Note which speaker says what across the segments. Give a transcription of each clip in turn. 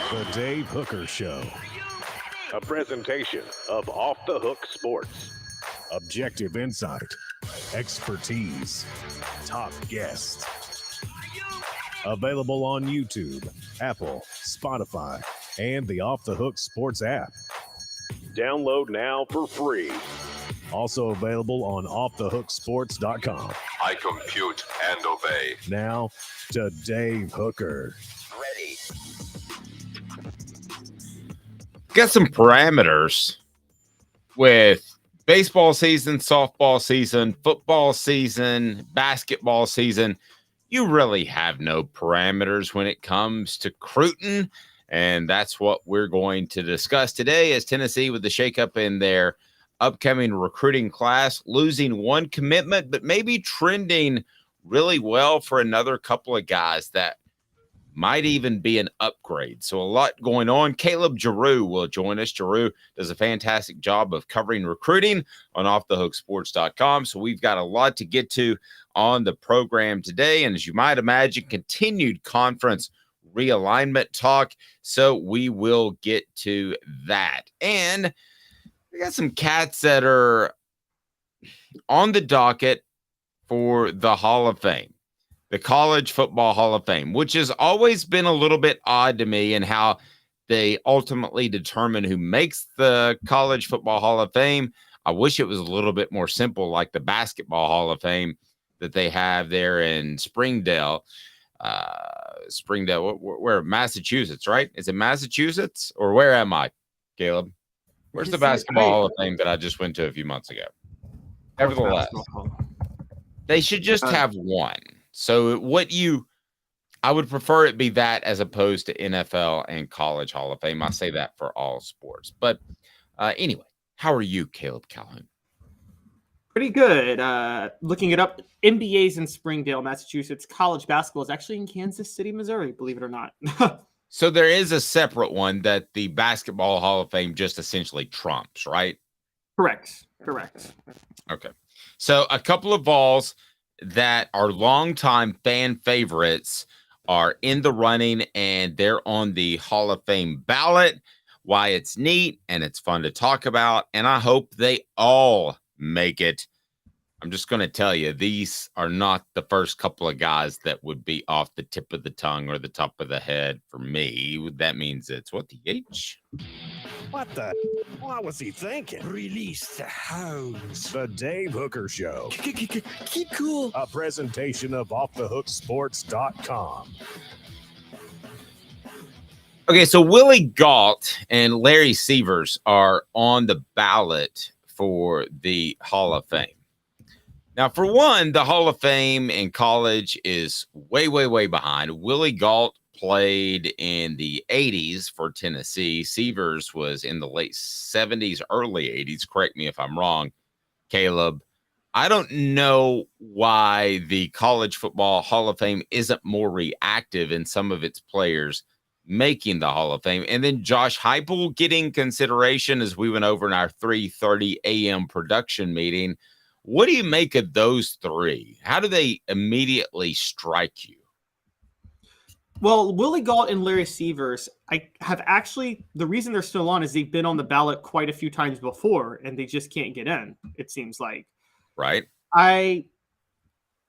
Speaker 1: The Dave Hooker Show. A presentation of Off the Hook Sports. Objective insight, expertise, top guests. Available on YouTube, Apple, Spotify, and the Off the Hook Sports app. Download now for free. Also available on offthehooksports.com.
Speaker 2: I compute and obey.
Speaker 1: Now to Dave Hooker.
Speaker 2: Ready.
Speaker 3: Got some parameters with baseball season, softball season, football season, basketball season. You really have no parameters when it comes to recruiting, and that's what we're going to discuss today as Tennessee, with the shakeup in their upcoming recruiting class, losing one commitment, but maybe trending really well for another couple of guys that might even be an upgrade. So a lot going on. Caleb Jarreau will join us. Jarreau does a fantastic job of covering recruiting on offthehooksports.com. So we've got a lot to get to on the program today. And as you might imagine, continued conference realignment talk. So we will get to that. And we got some cats that are on the docket for the Hall of Fame. The College Football Hall of Fame, which has always been a little bit odd to me in how they ultimately determine who makes the College Football Hall of Fame. I wish it was a little bit more simple, like the Basketball Hall of Fame that they have there in Springdale. Where Massachusetts, right? Is it Massachusetts, or where am I, Caleb? Where's the Basketball Hall of Fame that I just went to a few months ago? Nevertheless, they should just have one. So I would prefer it be that as opposed to NFL and College Hall of Fame. I say that for all sports. But anyway, how are you, Caleb Calhoun?
Speaker 4: Pretty good. Looking it up, NBA's in Springdale, Massachusetts. College basketball is actually in Kansas City, Missouri, believe it or not.
Speaker 3: So there is a separate one that the Basketball Hall of Fame just essentially trumps, right?
Speaker 4: Correct.
Speaker 3: Okay. So a couple of Vols that are longtime fan favorites are in the running, and they're on the Hall of Fame ballot. Why it's neat and it's fun to talk about, and I hope they all make it. I'm just going to tell you, these are not the first couple of guys that would be off the tip of the tongue or the top of the head for me. That means it's what, the H?
Speaker 1: What the? What was he thinking?
Speaker 5: Release the hounds.
Speaker 1: The Dave Hooker Show.
Speaker 5: Keep cool.
Speaker 1: A presentation of offthehooksports.com.
Speaker 3: Okay, so Willie Gault and Larry Sievers are on the ballot for the Hall of Fame. Now, for one, the Hall of Fame in college is way, way, way behind. Willie Gault played in the 80s for Tennessee. Sievers was in the late 70s, early 80s. Correct me if I'm wrong, Caleb. I don't know why the College Football Hall of Fame isn't more reactive in some of its players making the Hall of Fame. And then Josh Heupel getting consideration, as we went over in our 3:30 a.m. production meeting. What do you make of those three? How do they immediately strike you?
Speaker 4: Well, Willie Gault and Larry Sievers, I have actually, the reason they're still on is they've been on the ballot quite a few times before, and they just can't get in, it seems like.
Speaker 3: Right.
Speaker 4: I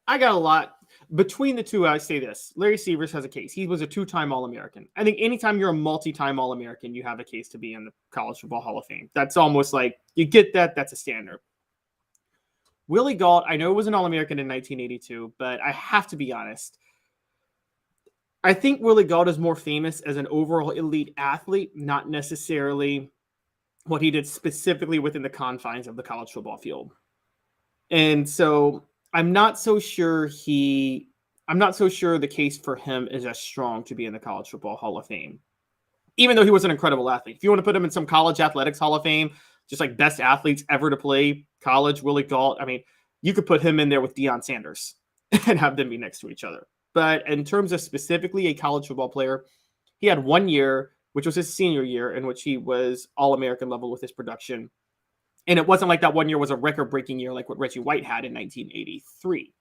Speaker 4: got a lot. Between the two, I say this. Larry Sievers has a case. He was a two-time All-American. I think anytime you're a multi-time All-American, you have a case to be in the College Football Hall of Fame. That's almost like, you get that, that's a standard. Willie Gault, I know was an All-American in 1982, but I have to be honest. I think Willie Gault is more famous as an overall elite athlete, not necessarily what he did specifically within the confines of the college football field. And so I'm not so sure the case for him is as strong to be in the College Football Hall of Fame, even though he was an incredible athlete. If you want to put him in some college athletics Hall of Fame, just like best athletes ever to play college, Willie Gault, I mean, you could put him in there with Deion Sanders and have them be next to each other. But in terms of specifically a college football player, he had 1 year, which was his senior year, in which he was All-American level with his production. And it wasn't like that 1 year was a record-breaking year like what Reggie White had in 1983.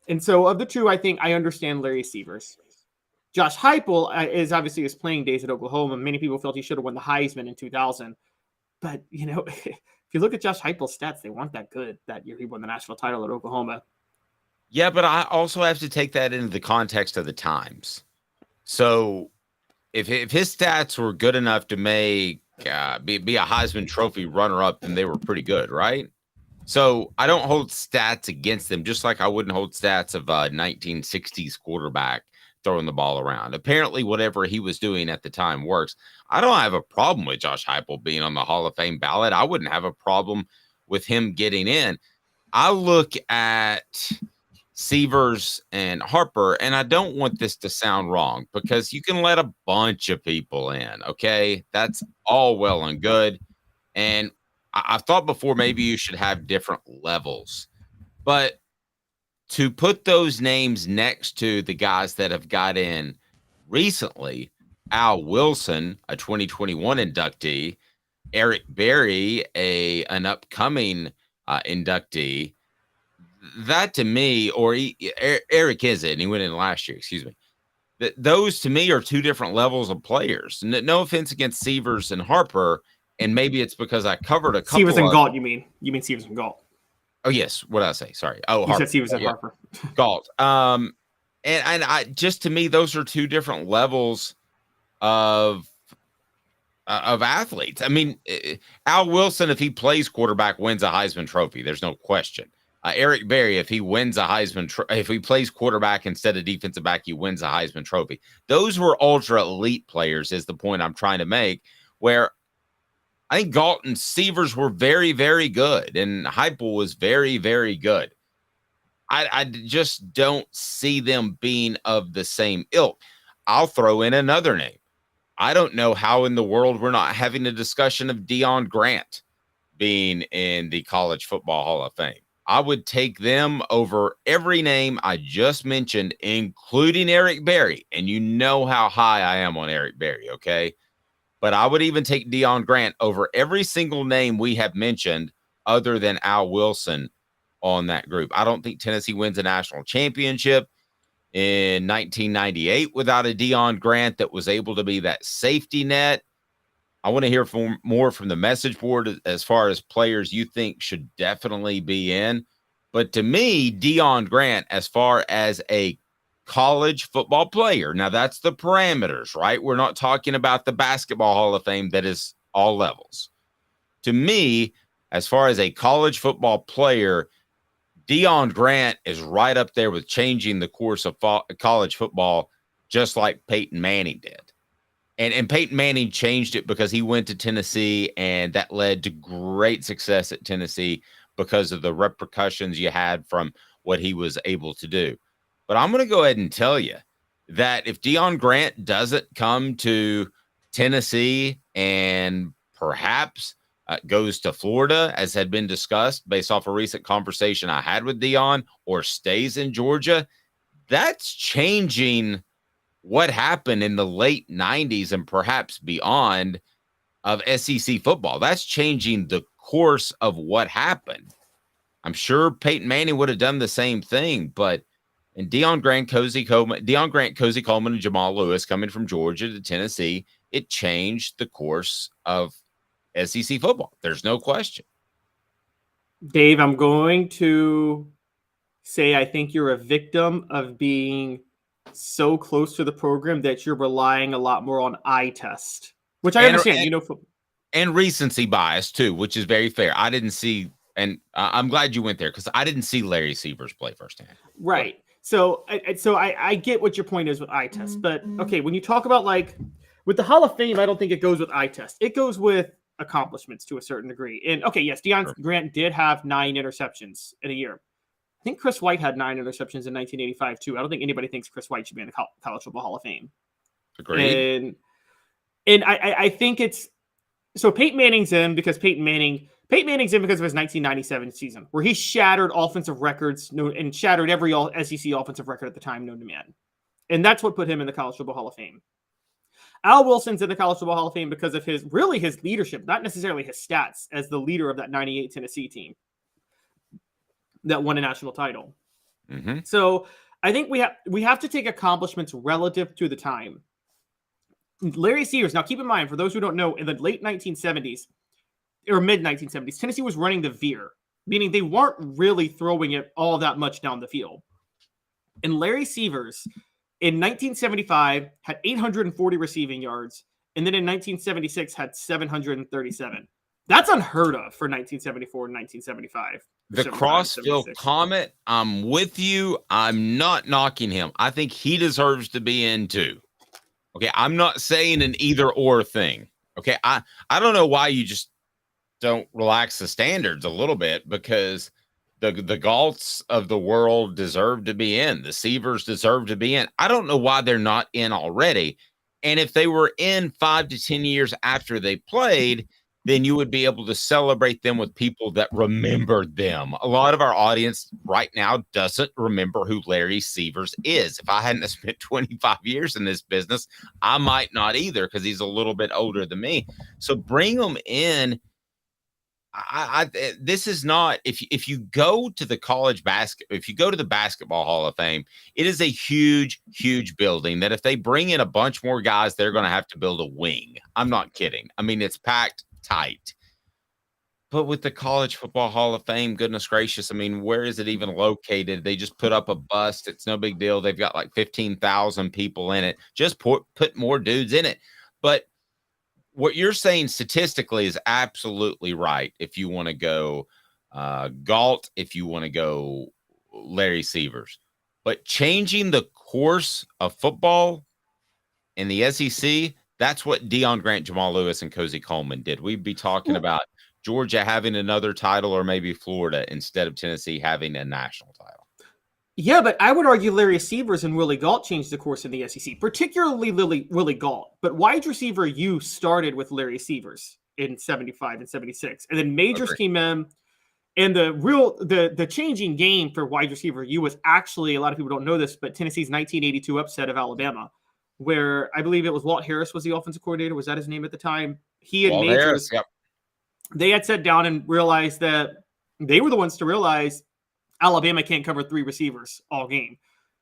Speaker 4: And so of the two, I think I understand Larry Sievers. Josh Heupel is obviously his playing days at Oklahoma. Many people felt he should have won the Heisman in 2000. But, if you look at Josh Heupel's stats, they weren't that good that year he won the national title at Oklahoma.
Speaker 3: Yeah, but I also have to take that into the context of the times. So if his stats were good enough to make be a Heisman Trophy runner-up, then they were pretty good, right? So I don't hold stats against them, just like I wouldn't hold stats of a 1960s quarterback throwing the ball around. Apparently, whatever he was doing at the time works. I don't have a problem with Josh Heupel being on the Hall of Fame ballot. I wouldn't have a problem with him getting in. I look at Severs and Harper, and I don't want this to sound wrong because you can let a bunch of people in, okay? That's all well and good. And I've thought before maybe you should have different levels. But to put those names next to the guys that have got in recently, Al Wilson, a 2021 inductee, Eric Berry, an upcoming inductee, that to me, or Eric is it, and he went in last year, excuse me. Those to me are two different levels of players. No offense against Severs and Harper, and maybe it's because I covered a couple.
Speaker 4: Severs and Galt, you mean? You mean Severs and Galt?
Speaker 3: Oh yes, what did I say? Sorry. Oh,
Speaker 4: you said Severs and Harper.
Speaker 3: Galt. And I just to me, those are two different levels of athletes. I mean, Al Wilson, if he plays quarterback, wins a Heisman Trophy. There's no question. Eric Berry, if he wins a Heisman, if he plays quarterback instead of defensive back, he wins a Heisman Trophy. Those were ultra elite players, is the point I'm trying to make. Where I think Galt and Severs were very, very good, and Heupel was very, very good. I just don't see them being of the same ilk. I'll throw in another name. I don't know how in the world we're not having a discussion of Deion Grant being in the College Football Hall of Fame. I would take them over every name I just mentioned, including Eric Berry. And you know how high I am on Eric Berry, okay? But I would even take Deion Grant over every single name we have mentioned other than Al Wilson on that group. I don't think Tennessee wins a national championship in 1998 without a Deion Grant that was able to be that safety net. I want to hear more from the message board as far as players you think should definitely be in. But to me, Deion Grant, as far as a college football player, now that's the parameters, right? We're not talking about the Basketball Hall of Fame that is all levels. To me, as far as a college football player, Deion Grant is right up there with changing the course of college football, just like Peyton Manning did. And Peyton Manning changed it because he went to Tennessee, and that led to great success at Tennessee because of the repercussions you had from what he was able to do. But I'm going to go ahead and tell you that if Deion Grant doesn't come to Tennessee and perhaps goes to Florida, as had been discussed based off a recent conversation I had with Deion, or stays in Georgia, that's changing what happened in the late 90s and perhaps beyond of SEC football. That's changing the course of what happened. I'm sure Peyton Manning would have done the same thing, but in Deion Grant, Cozy Coleman, and Jamal Lewis coming from Georgia to Tennessee, it changed the course of SEC football. There's no question.
Speaker 4: Dave, I'm going to say I think you're a victim of being so close to the program that you're relying a lot more on eye test, which I understand.
Speaker 3: And recency bias too, which is very fair. I didn't see, and I'm glad you went there because I didn't see Larry Severs play firsthand.
Speaker 4: Right. So I get what your point is with eye test, but okay, when you talk about like with the Hall of Fame, I don't think it goes with eye test. It goes with accomplishments to a certain degree. And okay, yes, Deion Grant did have 9 interceptions in a year. I think Chris White had 9 interceptions in 1985 too. I don't think anybody thinks Chris White should be in the College Football Hall of Fame.
Speaker 3: Agreed.
Speaker 4: And I think it's so Peyton Manning's in because Peyton Manning's in because of his 1997 season, where he shattered offensive records and shattered every SEC offensive record at the time known to man. And that's what put him in the College Football Hall of Fame. Al Wilson's in the College Football Hall of Fame because of his leadership, not necessarily his stats as the leader of that 98 Tennessee team that won a national title.
Speaker 3: Mm-hmm.
Speaker 4: So I think we have to take accomplishments relative to the time. Larry Sears, now keep in mind, for those who don't know, in the late 1970s or mid 1970s, Tennessee was running the veer, meaning they weren't really throwing it all that much down the field. And Larry Sears in 1975 had 840 receiving yards, and then in 1976 had 737. That's unheard of for 1974 and 1975.
Speaker 3: The Crossville Comet, I'm with you. I'm not knocking him. I think he deserves to be in too. Okay, I'm not saying an either or thing. Okay, I don't know why you just don't relax the standards a little bit, because the Galts of the world deserve to be in. The Seavers deserve to be in. I don't know why they're not in already. And if they were in 5 to 10 years after they played, then you would be able to celebrate them with people that remembered them. A lot of our audience right now doesn't remember who Larry Seavers is. If I hadn't spent 25 years in this business, I might not either, because he's a little bit older than me. So bring him in. This is not, if you go to the if you go to the Basketball Hall of Fame, it is a huge, huge building that if they bring in a bunch more guys, they're going to have to build a wing. I'm not kidding. I mean, it's packed tight. But with the College Football Hall of Fame, goodness gracious, I mean, where is it even located? They just put up a bust. It's no big deal. They've got like 15,000 people in it. Just put more dudes in it. But what you're saying statistically is absolutely right. If you want to go Galt, if you want to go Larry Seavers, but changing the course of football in the SEC, that's what Deion Grant, Jamal Lewis, and Cozy Coleman did. We'd be talking about Georgia having another title, or maybe Florida, instead of Tennessee having a national title.
Speaker 4: Yeah, but I would argue Larry Seavers and Willie Galt changed the course in the SEC, particularly Willie Galt. But wide receiver U started with Larry Seavers in 75 and 76. And then Majors came in, and the changing game for wide receiver U was actually, a lot of people don't know this, but Tennessee's 1982 upset of Alabama, where I believe it was Walt Harris was the offensive coordinator. Was that his name at the time? He and Majors,
Speaker 3: Harris, yep.
Speaker 4: They had sat down and realized that they were the ones to realize Alabama can't cover 3 receivers all game.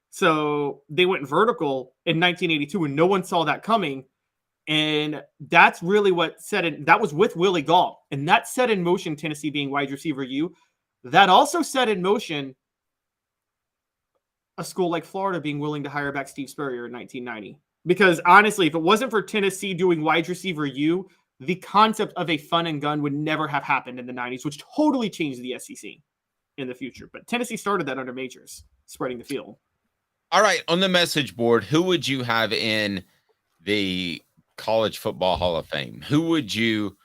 Speaker 4: So they went vertical in 1982, and no one saw that coming. And that's really what set it. That was with Willie Galt, and that set in motion Tennessee being wide receiver U. That also set in motion a school like Florida being willing to hire back Steve Spurrier in 1990. Because honestly, if it wasn't for Tennessee doing wide receiver U, the concept of a fun and gun would never have happened in the 90s, which totally changed the SEC in the future. But Tennessee started that under Majors, spreading the field.
Speaker 3: All right, on the message board, who would you have in the College Football Hall of Fame? Who would you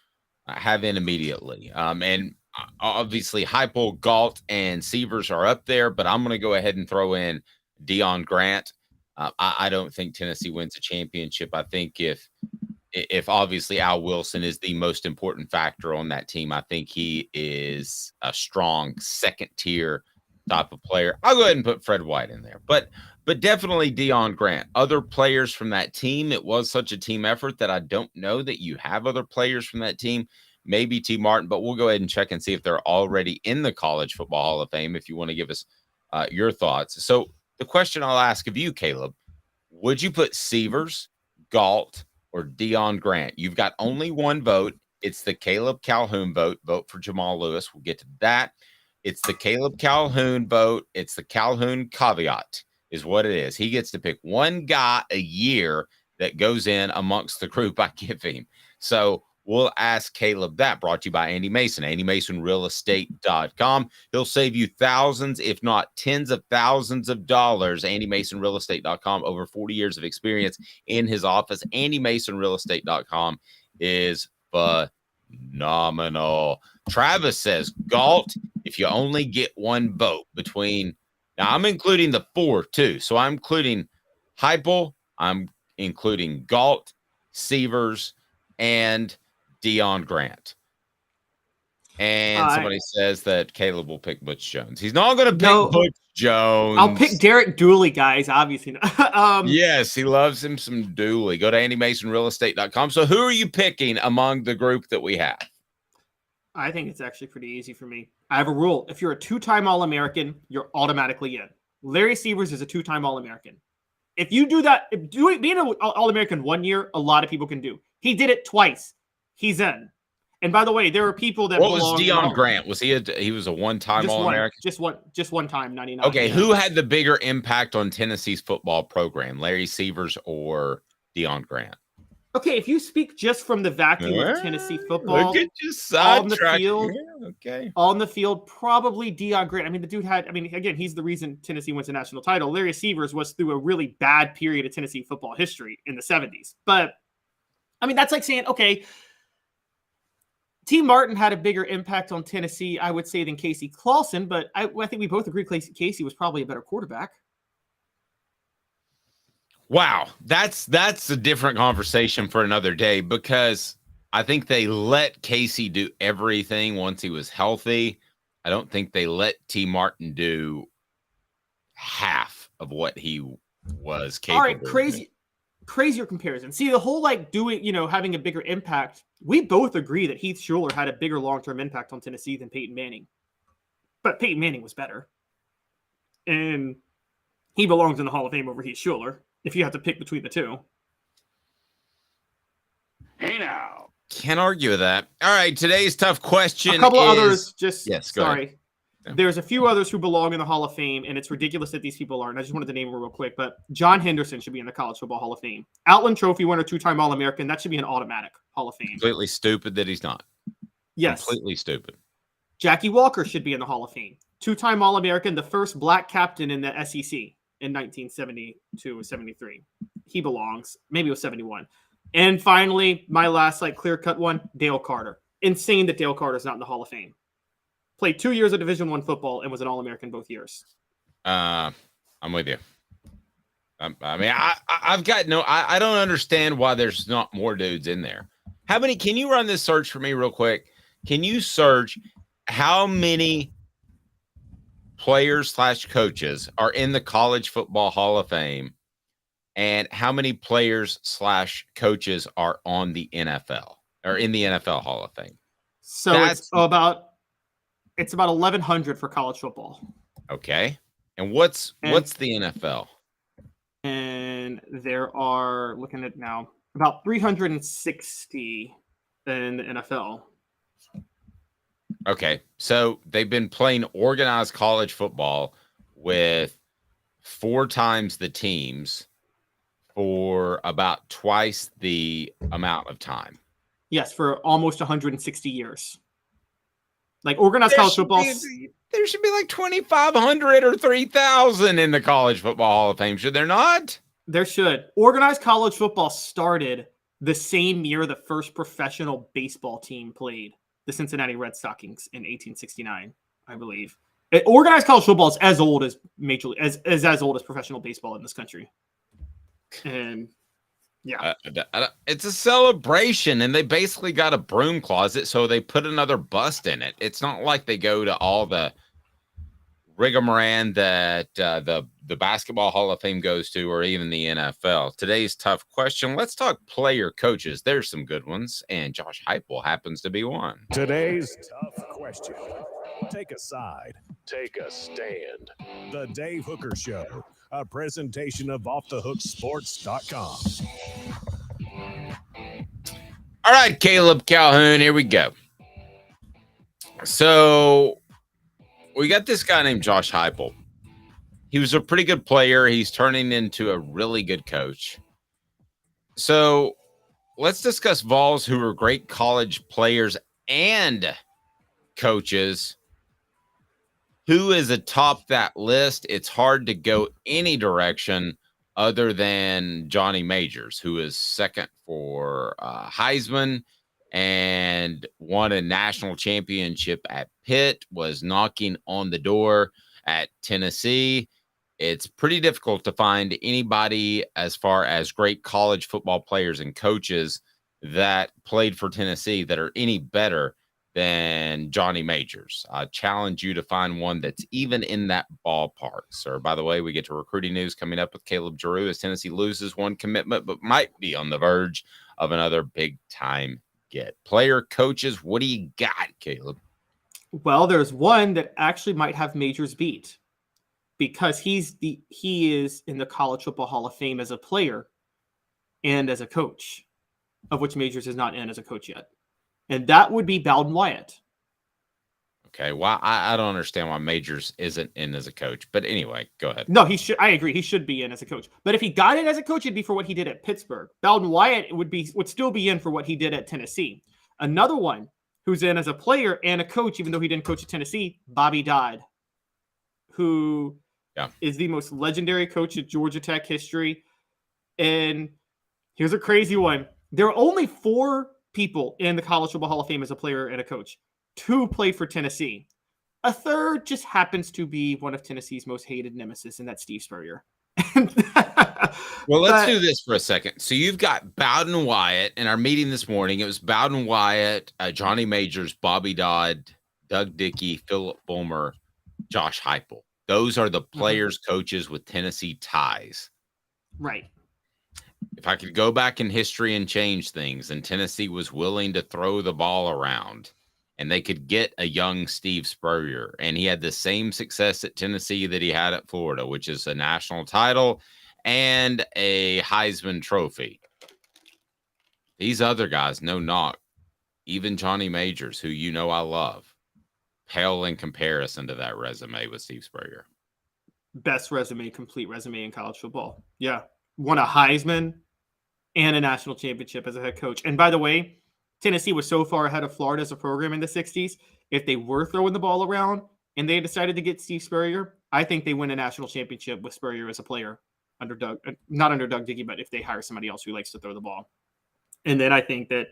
Speaker 3: have in immediately? And obviously, Heupel, Galt, and Seavers are up there, but I'm going to go ahead and throw in Deion Grant. I don't think Tennessee wins a championship. I think if obviously Al Wilson is the most important factor on that team, I think he is a strong second tier type of player. I'll go ahead and put Fred White in there, but definitely Deion Grant. Other players from that team, it was such a team effort that I don't know that you have other players from that team. Maybe T. Martin, but we'll go ahead and check and see if they're already in the College Football Hall of Fame, if you want to give us your thoughts. So the question I'll ask of you, Caleb, would you put Seavers, Galt, or Deion Grant? You've got only one vote. It's the Caleb Calhoun vote. Vote for Jamal Lewis. We'll get to that. It's the Caleb Calhoun vote. It's the Calhoun caveat is what it is. He gets to pick one guy a year that goes in amongst the group I give him. So we'll ask Caleb that. Brought to you by Andy Mason, AndyMasonRealEstate.com. He'll save you thousands, if not tens of thousands of dollars. AndyMasonRealEstate.com, over 40 years of experience in his office. AndyMasonRealEstate.com is phenomenal. Travis says, Galt, if you only get one vote between, now I'm including the 4 too. So I'm including Heupel, I'm including Galt, Seavers, and Deion Grant. And somebody says that Caleb will pick Butch Jones. He's not going to pick Butch Jones.
Speaker 4: I'll pick Derek Dooley, guys, obviously.
Speaker 3: Yes, he loves him some Dooley. Go to AndyMasonRealEstate.com. So who are you picking among the group that we have?
Speaker 4: I think it's actually pretty easy for me. I have a rule. If you're a 2-time All-American, you're automatically in. Larry Severs is a two-time All-American. If you do that, being an All-American one year, a lot of people can do. He did it twice. He's in. And by the way, there are people that
Speaker 3: What was
Speaker 4: belong.
Speaker 3: Deion Grant? Was he was a one-time All-American?
Speaker 4: Just one time, 99.
Speaker 3: Okay,
Speaker 4: yeah.
Speaker 3: who had the bigger impact on Tennessee's football program, Larry Severs or Deion Grant?
Speaker 4: Okay, if you speak just from the vacuum of Tennessee football,
Speaker 3: Look at you
Speaker 4: on the
Speaker 3: sidetracking.
Speaker 4: field,
Speaker 3: Yeah, okay.
Speaker 4: on the field, probably Deion Grant. I mean, the dude had, again, he's the reason Tennessee wins a national title. Larry Severs was through a really bad period of Tennessee football history in the 70s. But, that's like saying, okay, T. Martin had a bigger impact on Tennessee, I would say, than Casey Clausen, but I think we both agree Casey was probably a better quarterback.
Speaker 3: Wow, that's a different conversation for another day, because I think they let Casey do everything once he was healthy. I don't think they let T. Martin do half of what he was capable
Speaker 4: All right,
Speaker 3: of.
Speaker 4: Crazier comparison. See, the whole having a bigger impact, we both agree that Heath Schuler had a bigger long-term impact on Tennessee than Peyton Manning. But Peyton Manning was better. And he belongs in the Hall of Fame over Heath Schuler, if you have to pick between the two.
Speaker 5: Hey now.
Speaker 3: Can't argue with that. All right, today's tough question.
Speaker 4: A couple others,
Speaker 3: yes, go ahead.
Speaker 4: There's a few others who belong in the Hall of Fame, and it's ridiculous that these people aren't. I just wanted to name them real quick, but John Henderson should be in the College Football Hall of Fame. Outland Trophy winner, two-time All-American. That should be an automatic Hall of Fame.
Speaker 3: Completely stupid that he's not.
Speaker 4: Yes.
Speaker 3: Completely stupid.
Speaker 4: Jackie Walker should be in the Hall of Fame. Two-time All-American, the first black captain in the SEC in 1972 or 73. He belongs. Maybe it was 71. And finally, my last clear-cut one, Dale Carter. Insane that Dale Carter's not in the Hall of Fame. Played 2 years of Division I football and was an All-American both years.
Speaker 3: I'm with you. I've got I don't understand why there's not more dudes in there. How many? Can you run this search for me real quick? Can you search how many players/coaches are in the College Football Hall of Fame, and how many players/coaches are on the NFL or in the NFL Hall of Fame?
Speaker 4: So it's about 1,100 for college football.
Speaker 3: Okay. And what's the NFL?
Speaker 4: And there are, looking at now, about 360 in the NFL.
Speaker 3: Okay. So they've been playing organized college football with 4 times the teams for about twice the amount of time.
Speaker 4: Yes, for almost 160 years. Organized college football.
Speaker 3: There should be 2,500 or 3,000 in the College Football Hall of Fame. Should there not?
Speaker 4: There should. Organized college football started the same year the first professional baseball team played, the Cincinnati Red Stockings, in 1869, I believe. Organized college football is as old as as old as professional baseball in this country. And yeah,
Speaker 3: it's a celebration, and they basically got a broom closet, so they put another bust in it. It's not like they go to all the rigmarole that the Basketball Hall of Fame goes to, or even the NFL. Today's tough question. Let's talk player coaches. There's some good ones, and Josh Heupel happens to be one.
Speaker 1: Today's tough question. Take a side. Take a stand. The Dave Hooker Show. A presentation of offthehooksports.com.
Speaker 3: All right, Caleb Calhoun, here we go. So we got this guy named Josh Heupel. He was a pretty good player. He's turning into a really good coach. So let's discuss Vols, who are great college players and coaches. Who is atop that list? It's hard to go any direction other than Johnny Majors, who is second for Heisman and won a national championship at Pitt, was knocking on the door at Tennessee. It's pretty difficult to find anybody as far as great college football players and coaches that played for Tennessee that are any better than Johnny Majors. I challenge you to find one that's even in that ballpark, sir. By the way, we get to recruiting news coming up with Caleb Jarreau as Tennessee loses one commitment, but might be on the verge of another big-time get. Player, coaches, what do you got, Caleb?
Speaker 4: Well, there's one that actually might have Majors beat, because he is in the College Football Hall of Fame as a player and as a coach, of which Majors is not in as a coach yet. And that would be Bowden Wyatt.
Speaker 3: Okay, well, I don't understand why Majors isn't in as a coach. But anyway, go ahead.
Speaker 4: No, he should. I agree. He should be in as a coach. But if he got in as a coach, it'd be for what he did at Pittsburgh. Bowden Wyatt would still be in for what he did at Tennessee. Another one who's in as a player and a coach, even though he didn't coach at Tennessee, Bobby Dodd, who is the most legendary coach of Georgia Tech history. And here's a crazy one. There are only 4 people in the College Football Hall of Fame as a player and a coach. 2 played for Tennessee. A third just happens to be one of Tennessee's most hated nemesis, and that's Steve Spurrier.
Speaker 3: Well, let's do this for a second. So you've got Bowden Wyatt in our meeting this morning. It was Bowden Wyatt, Johnny Majors, Bobby Dodd, Doug Dickey, Philip Fulmer, Josh Heupel. Those are the players, coaches with Tennessee ties.
Speaker 4: Right.
Speaker 3: If I could go back in history and change things, and Tennessee was willing to throw the ball around, and they could get a young Steve Spurrier, and he had the same success at Tennessee that he had at Florida, which is a national title and a Heisman Trophy. These other guys, no knock, even Johnny Majors, who you know I love, pale in comparison to that resume with Steve Spurrier.
Speaker 4: Best resume, complete resume in college football. Yeah. Won a Heisman and a national championship as a head coach. And by the way, Tennessee was so far ahead of Florida as a program in the 60s. If they were throwing the ball around and they decided to get Steve Spurrier, I think they win a national championship with Spurrier as a player under Doug, not under Doug Dickey, but if they hire somebody else who likes to throw the ball. And then I think that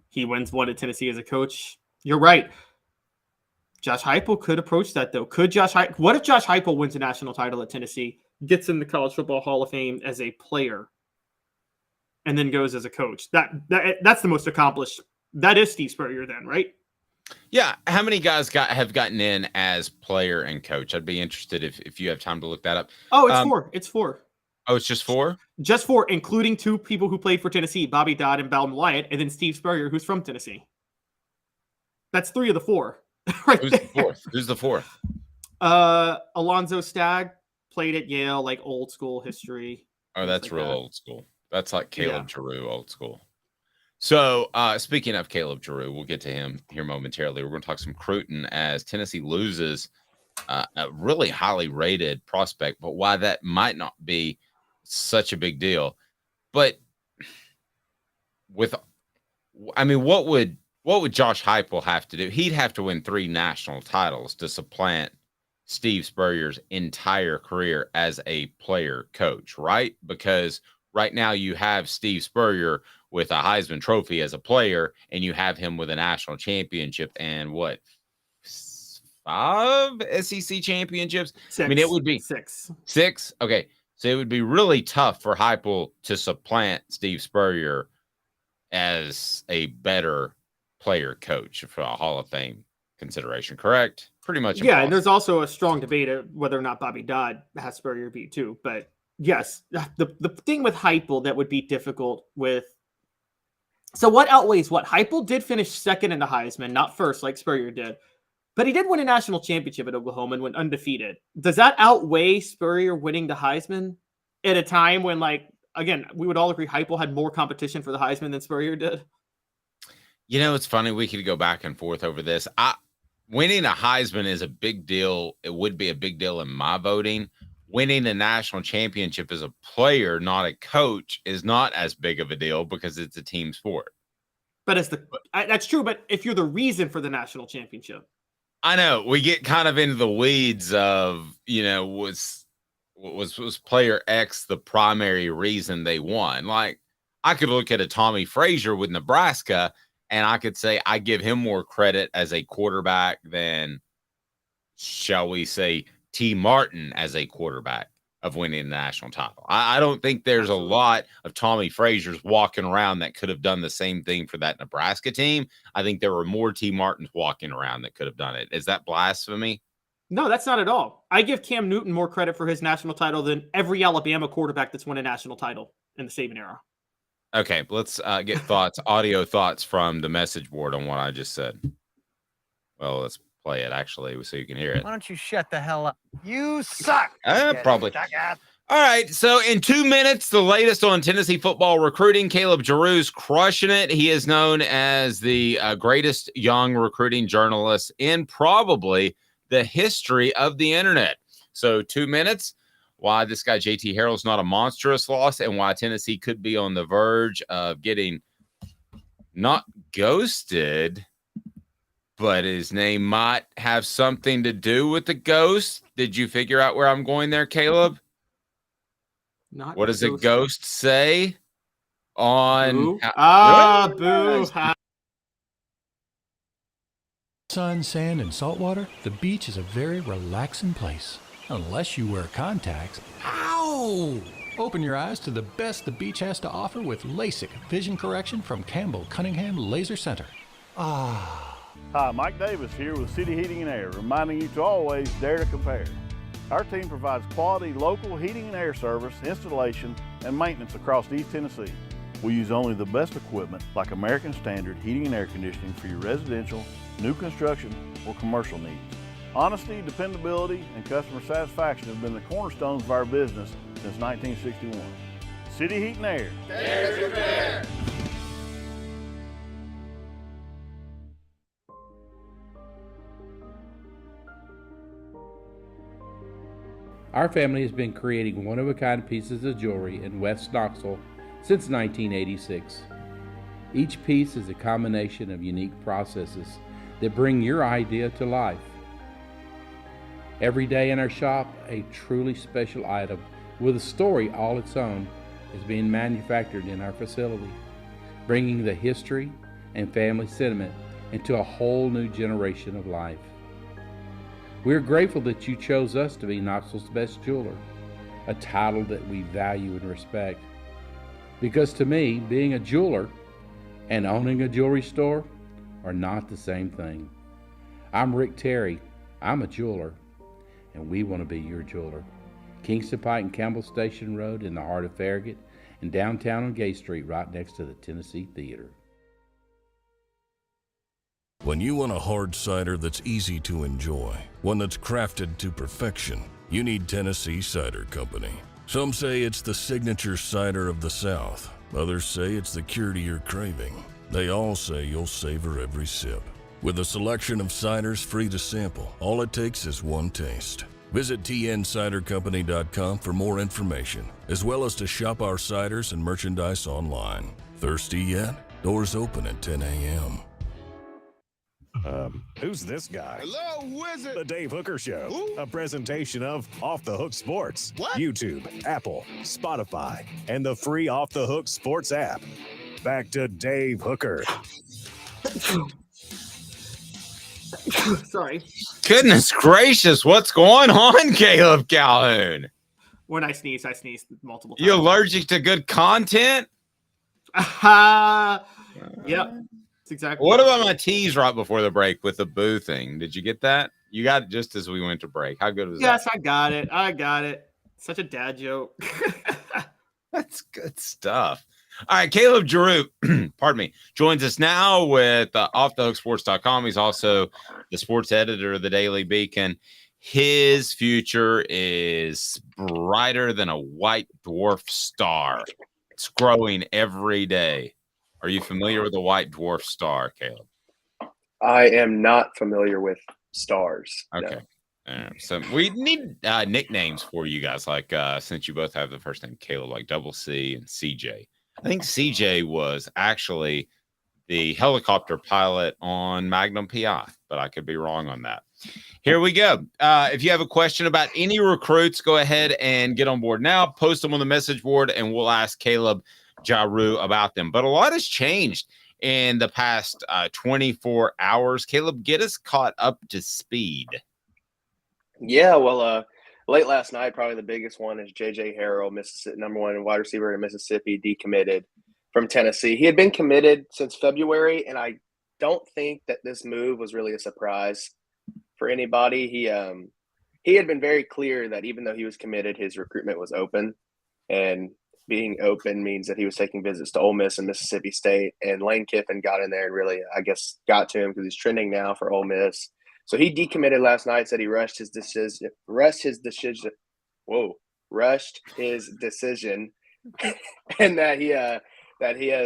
Speaker 4: he wins one at Tennessee as a coach. You're right. Josh Heupel could approach that, though. What if Josh Heupel wins a national title at Tennessee, gets in the College Football Hall of Fame as a player, and then goes as a coach? That's the most accomplished. That is Steve Spurrier then, right?
Speaker 3: Yeah. How many guys have gotten in as player and coach? I'd be interested if you have time to look that up.
Speaker 4: Oh, it's 4. It's 4.
Speaker 3: Oh, it's just 4?
Speaker 4: Just 4, including 2 people who played for Tennessee, Bobby Dodd and Bowden Wyatt, and then Steve Spurrier, who's from Tennessee. That's 3 of the 4.
Speaker 3: Who's the 4th? Who's the 4th?
Speaker 4: Alonzo Stagg played at Yale, like old school history.
Speaker 3: Oh, that's real old school. That's like Caleb Jarreau, old school. So, speaking of Caleb Jarreau, we'll get to him here momentarily. We're going to talk some Cruton as Tennessee loses a really highly rated prospect, but why that might not be such a big deal. But what would Josh Heupel have to do? He'd have to win 3 national titles to supplant Steve Spurrier's entire career as a player coach, right? Because right now you have Steve Spurrier with a Heisman Trophy as a player, and you have him with a national championship and 5 SEC championships?
Speaker 4: 6.
Speaker 3: I mean, it would be
Speaker 4: 6.
Speaker 3: 6? Okay. So it would be really tough for Heupel to supplant Steve Spurrier as a better player coach for a Hall of Fame consideration, correct? Pretty much.
Speaker 4: Yeah, impossible. And there's also a strong debate of whether or not Bobby Dodd has Spurrier beat too. But yes, the thing with Heupel that would be difficult with. So what outweighs what? Heupel did finish second in the Heisman, not first like Spurrier did. But he did win a national championship at Oklahoma and went undefeated. Does that outweigh Spurrier winning the Heisman at a time when, like, again, we would all agree Heupel had more competition for the Heisman than Spurrier did?
Speaker 3: You know, it's funny. We could go back and forth over this. Winning a Heisman is a big deal. It would be a big deal in my voting. Winning a national championship as a player, not a coach, is not as big of a deal because it's a team sport.
Speaker 4: But that's true. But if you're the reason for the national championship.
Speaker 3: I know we get kind of into the weeds of, was player X the primary reason they won? Like, I could look at a Tommy Frazier with Nebraska and I could say I give him more credit as a quarterback than, shall we say, T. Martin as a quarterback of winning the national title. I don't think there's a lot of Tommy Fraziers walking around that could have done the same thing for that Nebraska team. I think there were more T. Martins walking around that could have done it. Is that blasphemy?
Speaker 4: No, that's not at all. I give Cam Newton more credit for his national title than every Alabama quarterback that's won a national title in the Saban era.
Speaker 3: Okay, let's get audio thoughts from the message board on what I just said. Well, let's play it actually so you can hear it.
Speaker 5: Why don't you shut the hell up? You suck.
Speaker 3: Probably. All right. So in 2 minutes, the latest on Tennessee football recruiting. Caleb Jarreau's crushing it. He is known as the greatest young recruiting journalist in probably the history of the internet. So 2 minutes, why this guy JT Harrell's not a monstrous loss and why Tennessee could be on the verge of getting not ghosted, but his name might have something to do with the ghost. Did you figure out where I'm going there, Caleb?
Speaker 4: Not
Speaker 3: what does
Speaker 4: ghosted.
Speaker 3: a ghost say on?
Speaker 4: Boo. Boo.
Speaker 6: Sun, sand, and salt water, the beach is a very relaxing place. Unless you wear contacts. Ow! Open your eyes to the best the beach has to offer with LASIK vision correction from Campbell Cunningham Laser Center. Ah.
Speaker 7: Hi, Mike Davis here with City Heating and Air, reminding you to always dare to compare. Our team provides quality local heating and air service, installation, and maintenance across East Tennessee. We use only the best equipment like American Standard heating and air conditioning for your residential, new construction, or commercial needs. Honesty, dependability, and customer satisfaction have been the cornerstones of our business since 1961. City Heat and Air.
Speaker 2: Dare to compare.
Speaker 8: Our family has been creating one-of-a-kind pieces of jewelry in West Knoxville since 1986. Each piece is a combination of unique processes that bring your idea to life. Every day in our shop, a truly special item with a story all its own is being manufactured in our facility, bringing the history and family sentiment into a whole new generation of life. We are grateful that you chose us to be Knoxville's best jeweler, a title that we value and respect. Because to me, being a jeweler and owning a jewelry store are not the same thing. I'm Rick Terry. I'm a jeweler, and we want to be your jeweler. Kingston Pike and Campbell Station Road in the heart of Farragut, and downtown on Gay Street right next to the Tennessee Theater.
Speaker 9: When you want a hard cider that's easy to enjoy, one that's crafted to perfection, you need Tennessee Cider Company. Some say it's the signature cider of the South. Others say it's the cure to your craving. They all say you'll savor every sip. With a selection of ciders free to sample, all it takes is one taste. Visit tncidercompany.com for more information, as well as to shop our ciders and merchandise online. Thirsty yet? Doors open at 10 a.m.
Speaker 1: Who's this guy?
Speaker 2: Hello, who is it?
Speaker 1: The Dave Hooker Show,
Speaker 2: Who?
Speaker 1: a presentation of Off the Hook Sports,
Speaker 2: What?
Speaker 1: YouTube, Apple, Spotify, and the free Off the Hook Sports app. Back to Dave Hooker.
Speaker 4: Sorry.
Speaker 3: Goodness gracious, what's going on, Caleb Calhoun?
Speaker 4: When I sneeze multiple times.
Speaker 3: You allergic to good content?
Speaker 4: Yep. That's exactly.
Speaker 3: What about my tease right before the break with the boo thing? Did you get that? You got it just as we went to break. How good was that?
Speaker 4: Yes, I got it. Such a dad joke.
Speaker 3: That's good stuff. All right, Caleb Jarreau, pardon me, joins us now with offthehooksports.com. He's also the sports editor of the Daily Beacon. His future is brighter than a white dwarf star. It's growing every day. Are you familiar with the white dwarf star, Caleb?
Speaker 10: I am not familiar with stars.
Speaker 3: Okay.
Speaker 10: No.
Speaker 3: So we need nicknames for you guys, like since you both have the first name Caleb, like Double C and CJ. I think CJ was actually the helicopter pilot on Magnum PI, but I could be wrong on that. Here we go. If you have a question about any recruits, go ahead and get on board now. Post them on the message board, and we'll ask Caleb Jarreau about them. But a lot has changed in the past 24 hours. Caleb, get us caught up to speed.
Speaker 10: Yeah, well, late last night, probably the biggest one is J.J. Harrell, Mississippi, #1 wide receiver in Mississippi, decommitted from Tennessee. He had been committed since February, and I don't think that this move was really a surprise for anybody. He had been very clear that even though he was committed, his recruitment was open, and being open means that he was taking visits to Ole Miss and Mississippi State, and Lane Kiffin got in there and really, I guess, got to him because he's trending now for Ole Miss. So he decommitted last night, said he rushed his decision, and that he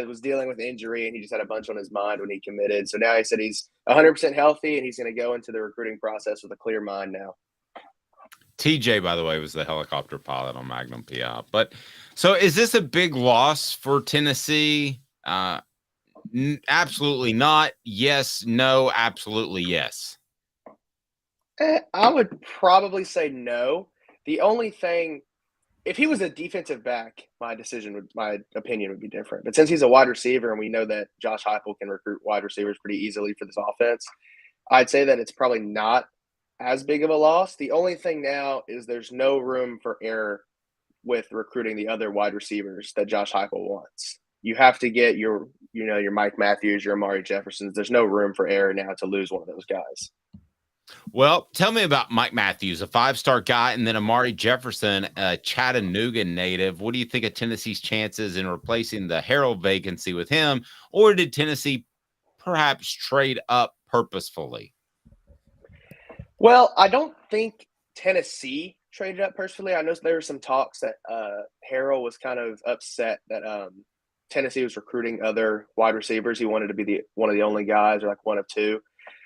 Speaker 10: was dealing with injury and he just had a bunch on his mind when he committed. So now he said he's 100% healthy and he's going to go into the recruiting process with a clear mind now.
Speaker 3: TJ, by the way, was the helicopter pilot on Magnum PI. But so is this a big loss for Tennessee? Absolutely not. Yes, no, absolutely yes.
Speaker 10: I would probably say no. The only thing, if he was a defensive back, my opinion would be different. But since he's a wide receiver and we know that Josh Heupel can recruit wide receivers pretty easily for this offense, I'd say that it's probably not as big of a loss. The only thing now is there's no room for error with recruiting the other wide receivers that Josh Heupel wants. You have to get your Mike Matthews, your Amari Jeffersons. There's no room for error now to lose one of those guys.
Speaker 3: Well, tell me about Mike Matthews, a 5-star guy, and then Amari Jefferson, a Chattanooga native. What do you think of Tennessee's chances in replacing the Harrell vacancy with him? Or did Tennessee perhaps trade up purposefully?
Speaker 10: Well, I don't think Tennessee traded up personally. I know there were some talks that Harrell was kind of upset that Tennessee was recruiting other wide receivers. He wanted to be one of the only guys, or like one of two.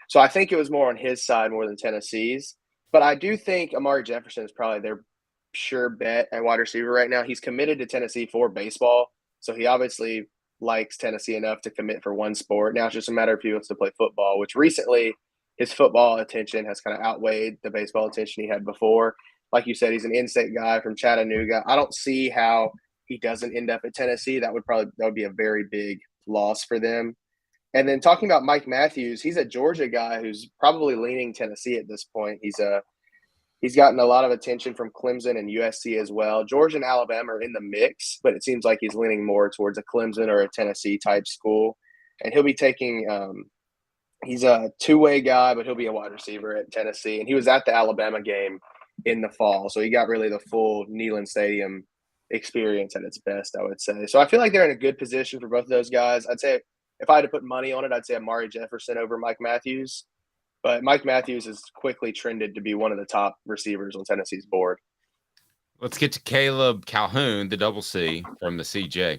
Speaker 10: So I think it was more on his side more than Tennessee's. But I do think Amari Jefferson is probably their sure bet at wide receiver right now. He's committed to Tennessee for baseball, so he obviously likes Tennessee enough to commit for one sport. Now it's just a matter if he wants to play football, which recently his football attention has kind of outweighed the baseball attention he had before. Like you said, he's an in-state guy from Chattanooga. I don't see how he doesn't end up at Tennessee. That would be a very big loss for them. And then talking about Mike Matthews, he's a Georgia guy who's probably leaning Tennessee at this point. He's gotten a lot of attention from Clemson and USC as well. Georgia and Alabama are in the mix, but it seems like he's leaning more towards a Clemson or a Tennessee type school. And he'll be taking he's a two-way guy, but he'll be a wide receiver at Tennessee. And he was at the Alabama game in the fall, so he got really the full Neyland Stadium experience at its best, I would say. So I feel like they're in a good position for both of those guys. I'd say if I had to put money on it, I'd say Amari Jefferson over Mike Matthews. But Mike Matthews has quickly trended to be one of the top receivers on Tennessee's board.
Speaker 3: Let's get to Caleb Calhoun, the double C from the CJ,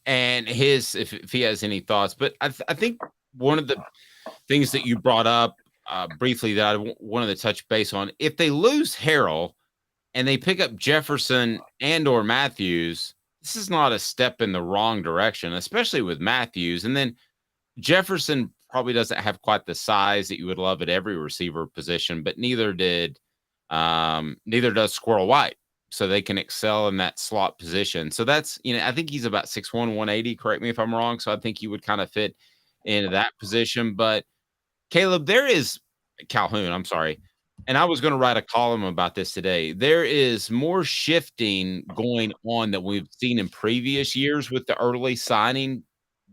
Speaker 3: and if he has any thoughts. But I think one of the things that you brought up briefly that I wanted to touch base on, if they lose Harrell and they pick up Jefferson and or Matthews, this is not a step in the wrong direction, especially with Matthews. And then Jefferson probably doesn't have quite the size that you would love at every receiver position, but neither does Squirrel White. So they can excel in that slot position. So that's, I think he's about 6'1", 180. Correct me if I'm wrong. So I think he would kind of fit into that position. But Caleb, Calhoun, I'm sorry. And I was going to write a column about this today. There is more shifting going on that we've seen in previous years with the early signing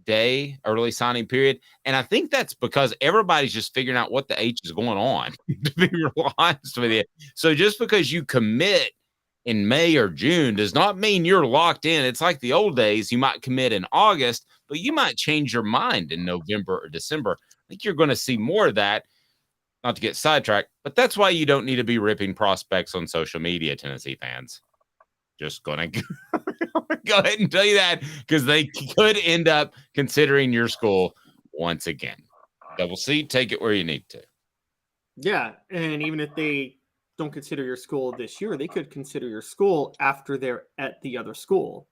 Speaker 3: period. And I think that's because everybody's just figuring out what the H is going on, to be real honest with you. So just because you commit in May or June does not mean you're locked in. It's like the old days. You might commit in August, but you might change your mind in November or December. I think you're going to see more of that. Not to get sidetracked, but that's why you don't need to be ripping prospects on social media, Tennessee fans. Just going to go ahead and tell you that, because they could end up considering your school once again. Double C, take it where you need to.
Speaker 4: Yeah, and even if they don't consider your school this year, they could consider your school after they're at the other school.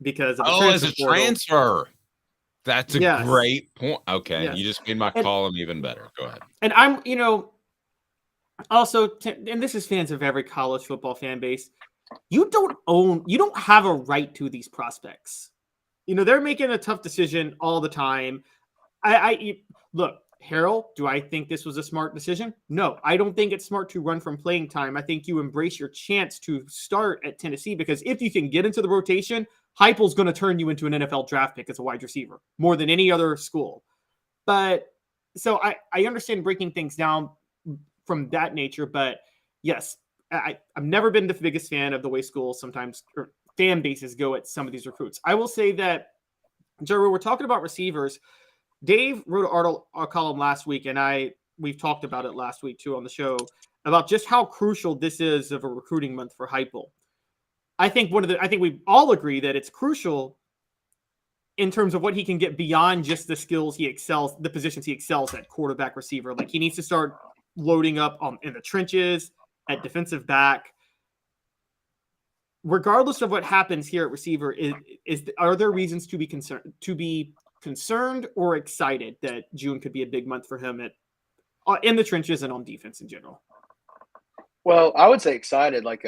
Speaker 4: Because of
Speaker 3: as a transfer. That's a great point. Okay,
Speaker 4: yes.
Speaker 3: You just made my column even better. Go ahead.
Speaker 4: And I'm, also, and this is fans of every college football fan base, you don't have a right to these prospects. They're making a tough decision all the time. Look, Harrell, do I think this was a smart decision? No, I don't think it's smart to run from playing time. I think you embrace your chance to start at Tennessee, because if you can get into the rotation, Heupel's going to turn you into an NFL draft pick as a wide receiver more than any other school. But so I understand breaking things down from that nature. But yes, I've never been the biggest fan of the way schools sometimes, or fan bases, go at some of these recruits. I will say that, Jarreau, we're talking about receivers. Dave wrote a column last week, and I we've talked about it last week too on the show about just how crucial this is of a recruiting month for Heupel. I think we all agree that it's crucial in terms of what he can get beyond just the skills the positions he excels at, quarterback, receiver. Like he needs to start loading up in the trenches, at defensive back. Regardless of what happens here at receiver, are there reasons to be concerned or excited that June could be a big month for him in the trenches and on defense in general?
Speaker 10: Well, I would say excited, like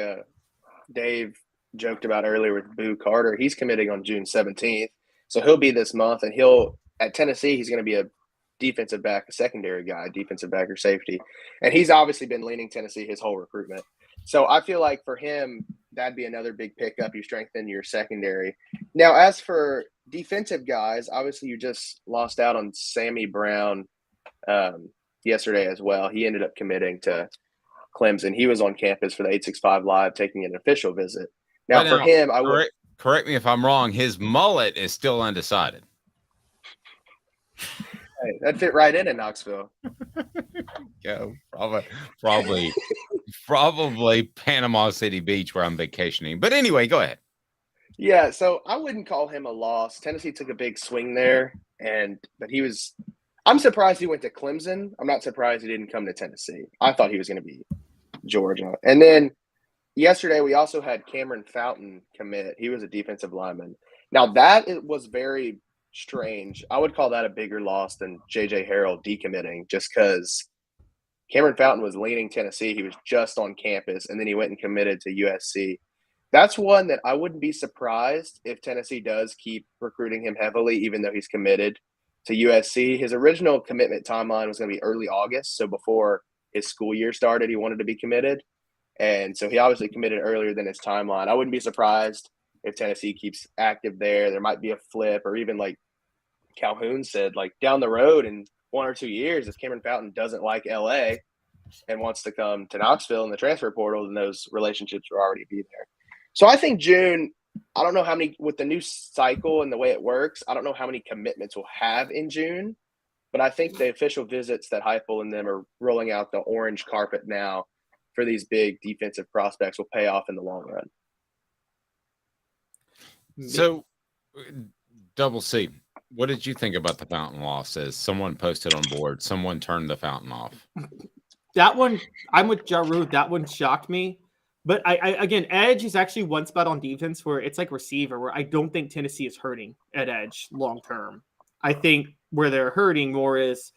Speaker 10: Dave joked about earlier with Boo Carter. He's committing on June 17th. So he'll be this month, and at Tennessee, he's going to be a defensive back, a secondary guy, defensive back or safety. And he's obviously been leaning Tennessee his whole recruitment. So I feel like for him, that'd be another big pickup. You strengthen your secondary. Now, as for defensive guys, obviously you just lost out on Sammy Brown yesterday as well. He ended up committing to Clemson. He was on campus for the 865 Live taking an official visit. Now, for him, I would –
Speaker 3: correct me if I'm wrong, his mullet is still undecided.
Speaker 10: Hey, that fit right in Knoxville.
Speaker 3: Yeah, probably Panama City Beach where I'm vacationing. But anyway, go ahead.
Speaker 10: Yeah, so I wouldn't call him a loss. Tennessee took a big swing there, but I'm surprised he went to Clemson. I'm not surprised he didn't come to Tennessee. I thought he was going to be Georgia. And then yesterday we also had Cameron Fountain commit. He was a defensive lineman. Now that was very strange. I would call that a bigger loss than J.J. Harrell decommitting, just because Cameron Fountain was leaning Tennessee. He was just on campus, and then he went and committed to USC. That's one that I wouldn't be surprised if Tennessee does keep recruiting him heavily, even though he's committed to USC. His original commitment timeline was going to be early August, so before his school year started, he wanted to be committed. And so he obviously committed earlier than his timeline. I wouldn't be surprised if Tennessee keeps active there. There might be a flip, or even like Calhoun said, like down the road in 1 or 2 years, if Cameron Fountain doesn't like LA and wants to come to Knoxville in the transfer portal, then those relationships will already be there. So I think June, I don't know how many, with the new cycle and the way it works, I don't know how many commitments we'll have in June, but I think the official visits that Heupel and them are rolling out the orange carpet now for these big defensive prospects will pay off in the long run.
Speaker 3: So, Double C, what did you think about the Fountain loss? As someone posted on board, someone turned the Fountain off.
Speaker 4: That one, I'm with Jarreau. That one shocked me. But again, edge is actually one spot on defense where it's like receiver, where I don't think Tennessee is hurting at edge long term. I think where they're hurting more is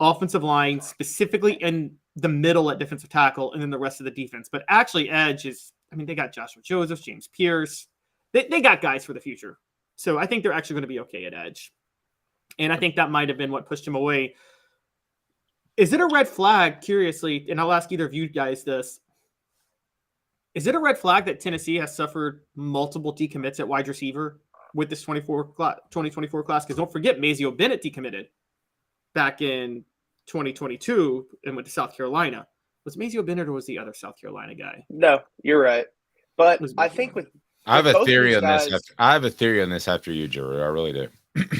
Speaker 4: offensive line, specifically in the middle at defensive tackle, and then the rest of the defense. But actually, edge is, they got Joshua Joseph, James Pierce. They got guys for the future. So I think they're actually going to be okay at edge. And I think that might have been what pushed him away. Is it a red flag, curiously, and I'll ask either of you guys this, is it a red flag that Tennessee has suffered multiple decommits at wide receiver with this 2024 class? Because don't forget, Mazio Bennett decommitted back in 2022 and went to South Carolina. Was Mazio Bennett or was the other South Carolina guy?
Speaker 10: No, you're right. But I think
Speaker 3: I have a theory on this. I have a theory on this after you, Jarreau. I really do.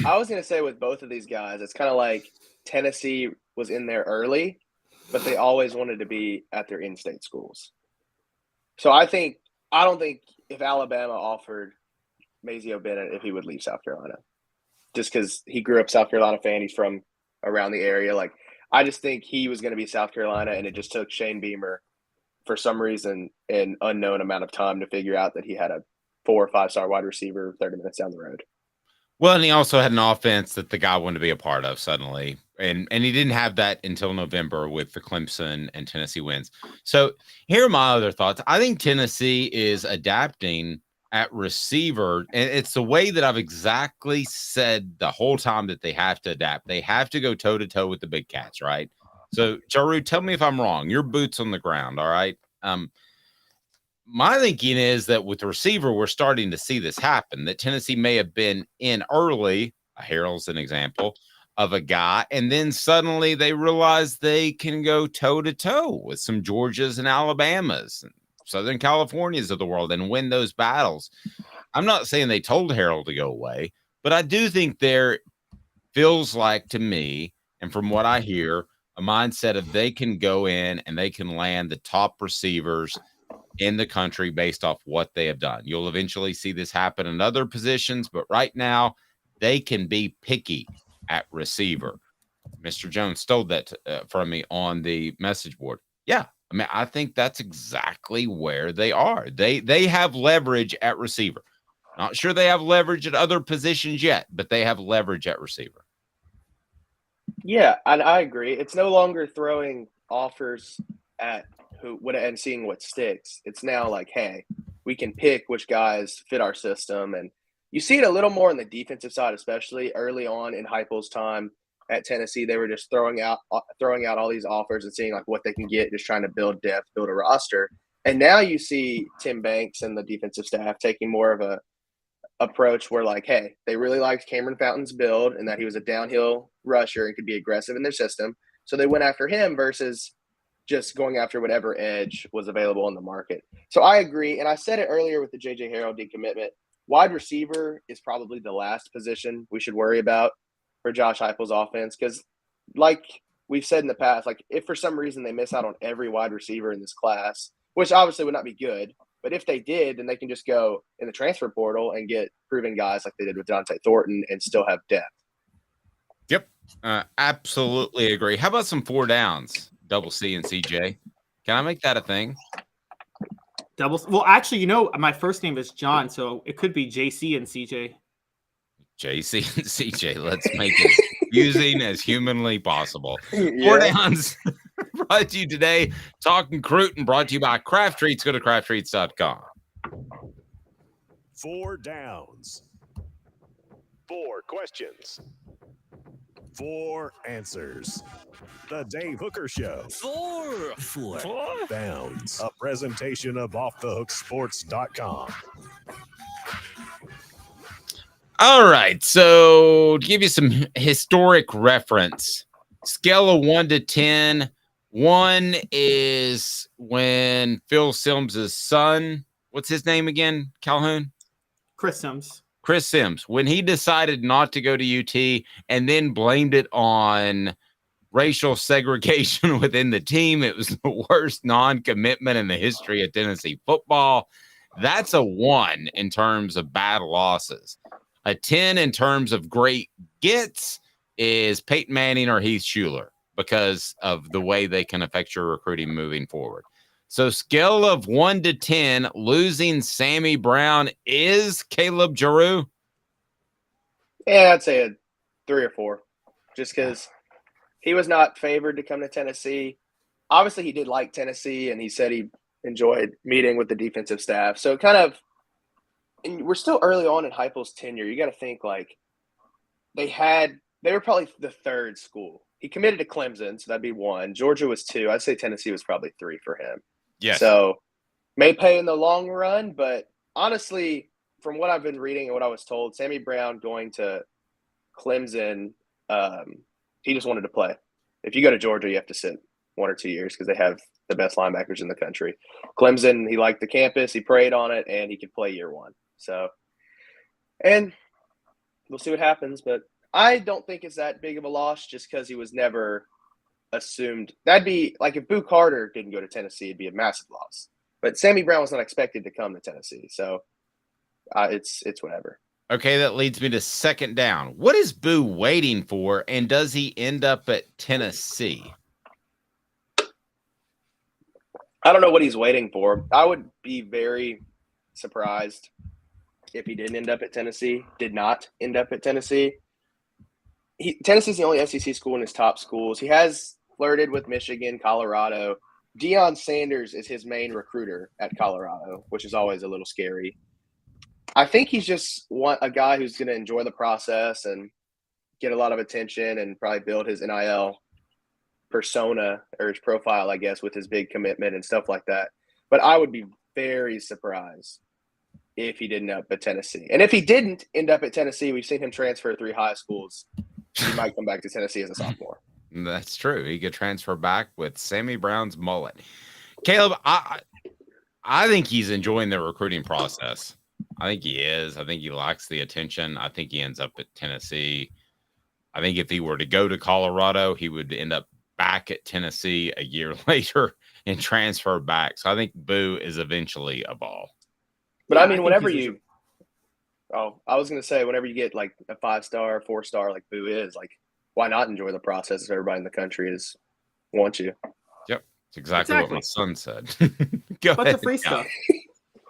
Speaker 10: I was going to say with both of these guys, it's kind of like Tennessee was in there early, but they always wanted to be at their in-state schools. So I don't think if Alabama offered Mazio Bennett if he would leave South Carolina, just because he grew up South Carolina fan, he's from around the area. Like, I just think he was going to be South Carolina, and it just took Shane Beamer for some reason an unknown amount of time to figure out that he had a 4 or 5 star wide receiver 30 minutes down the road.
Speaker 3: Well, and he also had an offense that the guy wanted to be a part of suddenly. And he didn't have that until November with the Clemson and Tennessee wins. So here are my other thoughts. I think Tennessee is adapting at receiver. And it's the way that I've exactly said the whole time that they have to adapt. They have to go toe-to-toe with the big cats, right? So, Jarreau, tell me if I'm wrong. Your boots on the ground, all right? My thinking is that with the receiver, we're starting to see this happen, that Tennessee may have been in early, Harrell's an example, of a guy, and then suddenly they realize they can go toe-to-toe with some Georgias and Alabamas and Southern Californias of the world and win those battles. I'm not saying they told Harrell to go away, but I do think there feels like, to me, and from what I hear, a mindset of they can go in and they can land the top receivers in the country based off what they have done. You'll eventually see this happen in other positions, but right now they can be picky at receiver. Mr. Jones stole that from me on the message board. Yeah, I mean, I think that's exactly where they are. They have leverage at receiver. Not sure they have leverage at other positions yet, but they have leverage at receiver.
Speaker 10: Yeah, and I agree. It's no longer throwing offers at and seeing what sticks. It's now like, hey, we can pick which guys fit our system. And you see it a little more on the defensive side, especially early on in Heupel's time at Tennessee. They were just throwing out all these offers and seeing like what they can get, just trying to build depth, build a roster. And now you see Tim Banks and the defensive staff taking more of a approach where like, hey, they really liked Cameron Fountain's build and that he was a downhill rusher and could be aggressive in their system. So they went after him versus just going after whatever edge was available in the market. So I agree. And I said it earlier with the J.J. Harrell decommitment. Wide receiver is probably the last position we should worry about for Josh Heupel's offense. Because like we've said in the past, like if for some reason they miss out on every wide receiver in this class, which obviously would not be good, but if they did, then they can just go in the transfer portal and get proven guys like they did with Dante Thornton and still have depth.
Speaker 3: Yep. Absolutely agree. How about some 4 downs? Double C and CJ. Can I make that a thing?
Speaker 4: Well, actually, my first name is John, so it could be JC and CJ.
Speaker 3: JC and CJ. Let's make it confusing as humanly possible. 4 downs brought to you today. Talking Cruton brought to you by Craft Treats. Go to crafttreats.com.
Speaker 1: 4 downs. 4 questions. 4 answers. The Dave Hooker Show. 4 downs. A presentation of offthehooksports.com.
Speaker 3: All right. So to give you some historic reference, scale of 1 to 10. 1 is when Phil Sims' son, what's his name again, Calhoun?
Speaker 4: Chris Sims,
Speaker 3: when he decided not to go to UT and then blamed it on racial segregation within the team. It was the worst non-commitment in the history of Tennessee football. That's a 1 in terms of bad losses. A 10 in terms of great gets is Peyton Manning or Heath Shuler because of the way they can affect your recruiting moving forward. So scale of 1 to 10, losing Sammy Brown is Caleb Jarreau?
Speaker 10: Yeah, I'd say a 3 or 4, just because he was not favored to come to Tennessee. Obviously, he did like Tennessee, and he said he enjoyed meeting with the defensive staff. So kind of – and we're still early on in Heupel's tenure. You got to think, like, they were probably the 3rd school. He committed to Clemson, so that'd be 1. Georgia was 2. I'd say Tennessee was probably 3 for him.
Speaker 3: Yes.
Speaker 10: So may pay in the long run, but honestly, from what I've been reading and what I was told, Sammy Brown going to Clemson, he just wanted to play. If you go to Georgia, you have to sit 1 or 2 years because they have the best linebackers in the country. Clemson, he liked the campus, he prayed on it, and he could play year 1. So, and we'll see what happens, but I don't think it's that big of a loss just because he was never assumed. That'd be like if Boo Carter didn't go to Tennessee, it'd be a massive loss. But Sammy Brown was not expected to come to Tennessee, so it's whatever.
Speaker 3: Okay, that leads me to 2nd down. What is Boo waiting for, and does he end up at Tennessee?
Speaker 10: I don't know what he's waiting for. I would be very surprised if he did not end up at Tennessee. Tennessee's the only SEC school in his top schools. He has flirted with Michigan, Colorado. Deion Sanders is his main recruiter at Colorado, which is always a little scary. I think he's just a guy who's going to enjoy the process and get a lot of attention and probably build his NIL persona or his profile, I guess, with his big commitment and stuff like that. But I would be very surprised if he didn't end up at Tennessee. And if he didn't end up at Tennessee, we've seen him transfer 3 high schools. He might come back to Tennessee as a sophomore.
Speaker 3: That's true. He could transfer back with Sammy Brown's mullet. Caleb, I think he's enjoying the recruiting process. I think he is. I think he likes the attention. I think he ends up at Tennessee. I think if he were to go to Colorado, he would end up back at Tennessee a year later and transfer back. So I think Boo is eventually a ball.
Speaker 10: But I mean, whenever you – I was going to say, whenever you get like a 5-star, 4-star like Boo is, like, why not enjoy the process if everybody in the country wants you?
Speaker 3: Yep. It's exactly what my son said.
Speaker 4: Go
Speaker 3: ahead.
Speaker 4: Bunch of free stuff.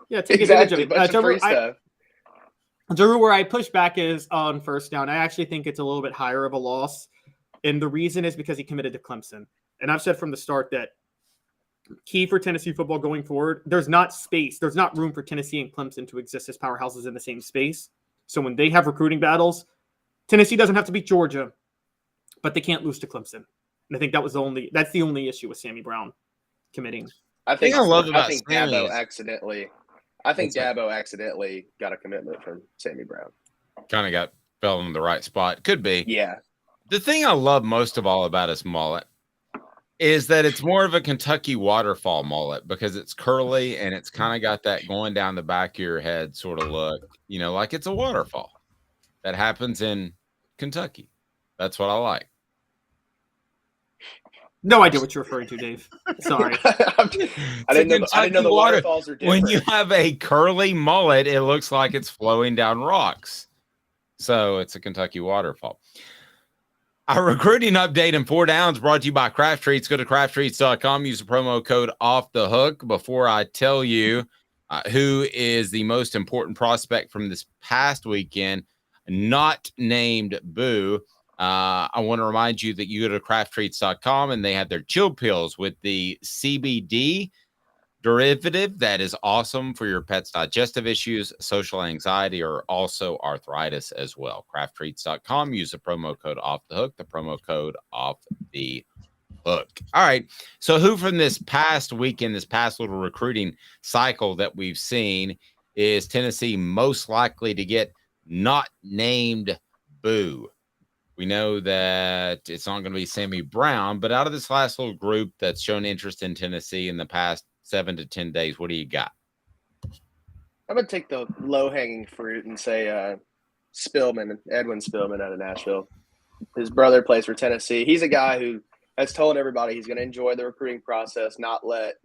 Speaker 4: Yeah, take
Speaker 10: exactly.
Speaker 4: advantage of it.
Speaker 10: Bunch of free stuff.
Speaker 4: Jarreau, where I push back is on first down. I actually think it's a little bit higher of a loss. And the reason is because he committed to Clemson. And I've said from the start that key for Tennessee football going forward, there's not space. There's not room for Tennessee and Clemson to exist as powerhouses in the same space. So when they have recruiting battles, Tennessee doesn't have to beat Georgia, but they can't lose to Clemson. And I think that's the only issue with Sammy Brown committing.
Speaker 10: I think
Speaker 3: Dabo
Speaker 10: accidentally got a commitment from Sammy Brown.
Speaker 3: Kind of fell in the right spot. Could be.
Speaker 10: Yeah.
Speaker 3: The thing I love most of all about his mullet is that it's more of a Kentucky waterfall mullet because it's curly and it's kind of got that going down the back of your head sort of look, like it's a waterfall that happens in Kentucky. That's what I like.
Speaker 4: No idea what you're referring to, Dave. Sorry.
Speaker 10: I didn't know the waterfalls are different.
Speaker 3: When you have a curly mullet, it looks like it's flowing down rocks. So it's a Kentucky waterfall. Our recruiting update in 4 downs brought to you by Craft Treats. Go to crafttreats.com. Use the promo code OFFTHEHOOK. Before I tell you who is the most important prospect from this past weekend, not named Boo, I want to remind you that you go to crafttreats.com and they have their chill pills with the CBD derivative that is awesome for your pet's digestive issues, social anxiety, or also arthritis as well. Crafttreats.com. Use the promo code OFFTHEHOOK. The promo code OFFTHEHOOK. All right. So who from this past weekend, this past little recruiting cycle that we've seen is Tennessee most likely to get not named Boo? We know that it's not going to be Sammy Brown, but out of this last little group that's shown interest in Tennessee in the past 7 to 10 days, what do you got?
Speaker 10: I'm going to take the low-hanging fruit and say Edwin Spillman out of Nashville. His brother plays for Tennessee. He's a guy who has told everybody he's going to enjoy the recruiting process, not let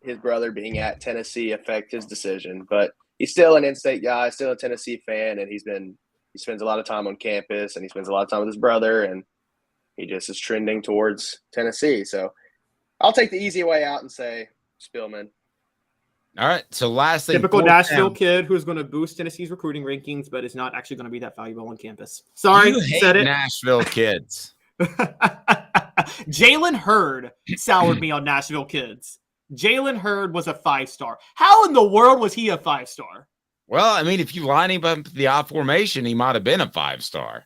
Speaker 10: his brother being at Tennessee affect his decision. But he's still an in-state guy, still a Tennessee fan, and he spends a lot of time on campus, and he spends a lot of time with his brother, and he just is trending towards Tennessee. So I'll take the easy way out and say Spillman.
Speaker 3: All right. So lastly,
Speaker 4: typical Nashville kid who's going to boost Tennessee's recruiting rankings, but is not actually going to be that valuable on campus. Sorry,
Speaker 3: you hate
Speaker 4: said it.
Speaker 3: Nashville kids.
Speaker 4: Jalen Hurd soured me on Nashville kids. Jalen Hurd was a 5-star. How in the world was he a 5-star?
Speaker 3: Well, I mean, if you line him up the I formation, he might have been a 5-star.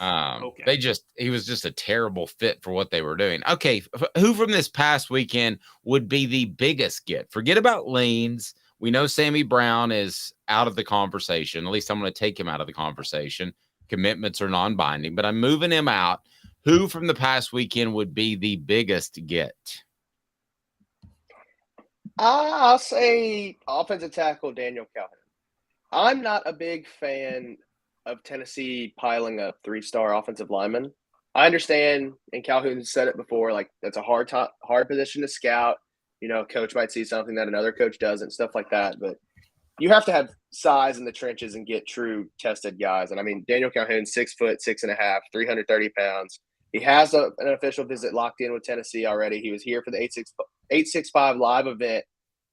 Speaker 4: Okay.
Speaker 3: He was just a terrible fit for what they were doing. Okay. Who from this past weekend would be the biggest get? Forget about leans. We know Sammy Brown is out of the conversation. At least I'm going to take him out of the conversation. Commitments are non-binding, but I'm moving him out. Who from the past weekend would be the biggest get?
Speaker 10: I'll say offensive tackle Daniel Calhoun. I'm not a big fan of Tennessee piling up 3-star offensive linemen. I understand, and Calhoun said it before, like that's a hard position to scout. A coach might see something that another coach doesn't, stuff like that. But you have to have size in the trenches and get true tested guys. And I mean, Daniel Calhoun, 6 foot, 6.5, 330 pounds. He has an official visit locked in with Tennessee already. He was here for the 865 live event,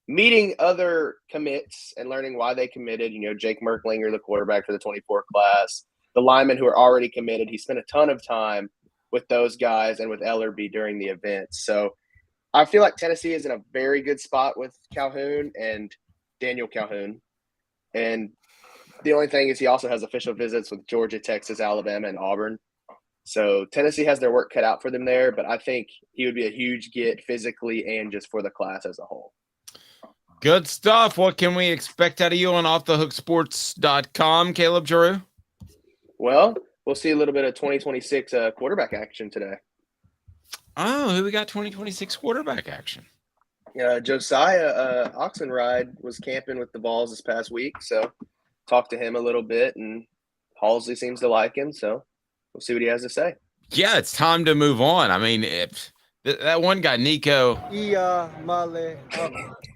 Speaker 10: meeting other commits and learning why they committed. Jake Merklinger, the quarterback for the 24 class, the linemen who are already committed. He spent a ton of time with those guys and with Ellerby during the event. So I feel like Tennessee is in a very good spot with Calhoun and Daniel Calhoun. And the only thing is he also has official visits with Georgia, Texas, Alabama, and Auburn. So Tennessee has their work cut out for them there, but I think he would be a huge get physically and just for the class as a whole.
Speaker 3: Good stuff. What can we expect out of you on offthehooksports.com, Caleb Jarreau?
Speaker 10: Well, we'll see a little bit of 2026 quarterback action today.
Speaker 3: Oh, who we got 2026 quarterback action?
Speaker 10: Josiah Oxenride was camping with the Vols this past week, so talked to him a little bit, and Halsey seems to like him, so we'll see what he has to say.
Speaker 3: Yeah, it's time to move on. I mean, if that one guy, Nico,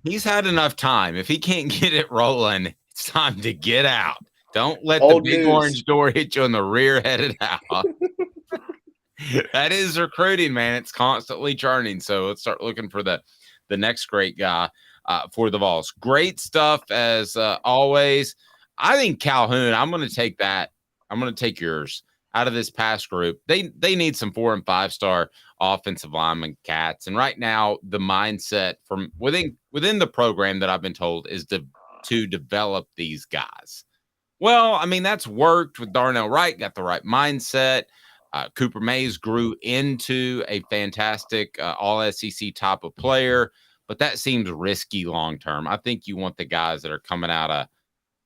Speaker 3: he's had enough time. If he can't get it rolling, it's time to get out. Don't let
Speaker 10: Old
Speaker 3: the big
Speaker 10: news.
Speaker 3: orange door hit you on the rear headed out. That is recruiting, man. It's constantly churning. So let's start looking for the next great guy for the Vols. Great stuff as always. I think Calhoun, I'm going to take that. I'm going to take yours out of this past group. They need some 4- and 5-star offensive lineman cats. And right now, the mindset from within the program that I've been told is to develop these guys. Well, I mean, that's worked with Darnell Wright, got the right mindset. Cooper Mays grew into a fantastic all-SEC type of player, but that seems risky long-term. I think you want the guys that are coming out of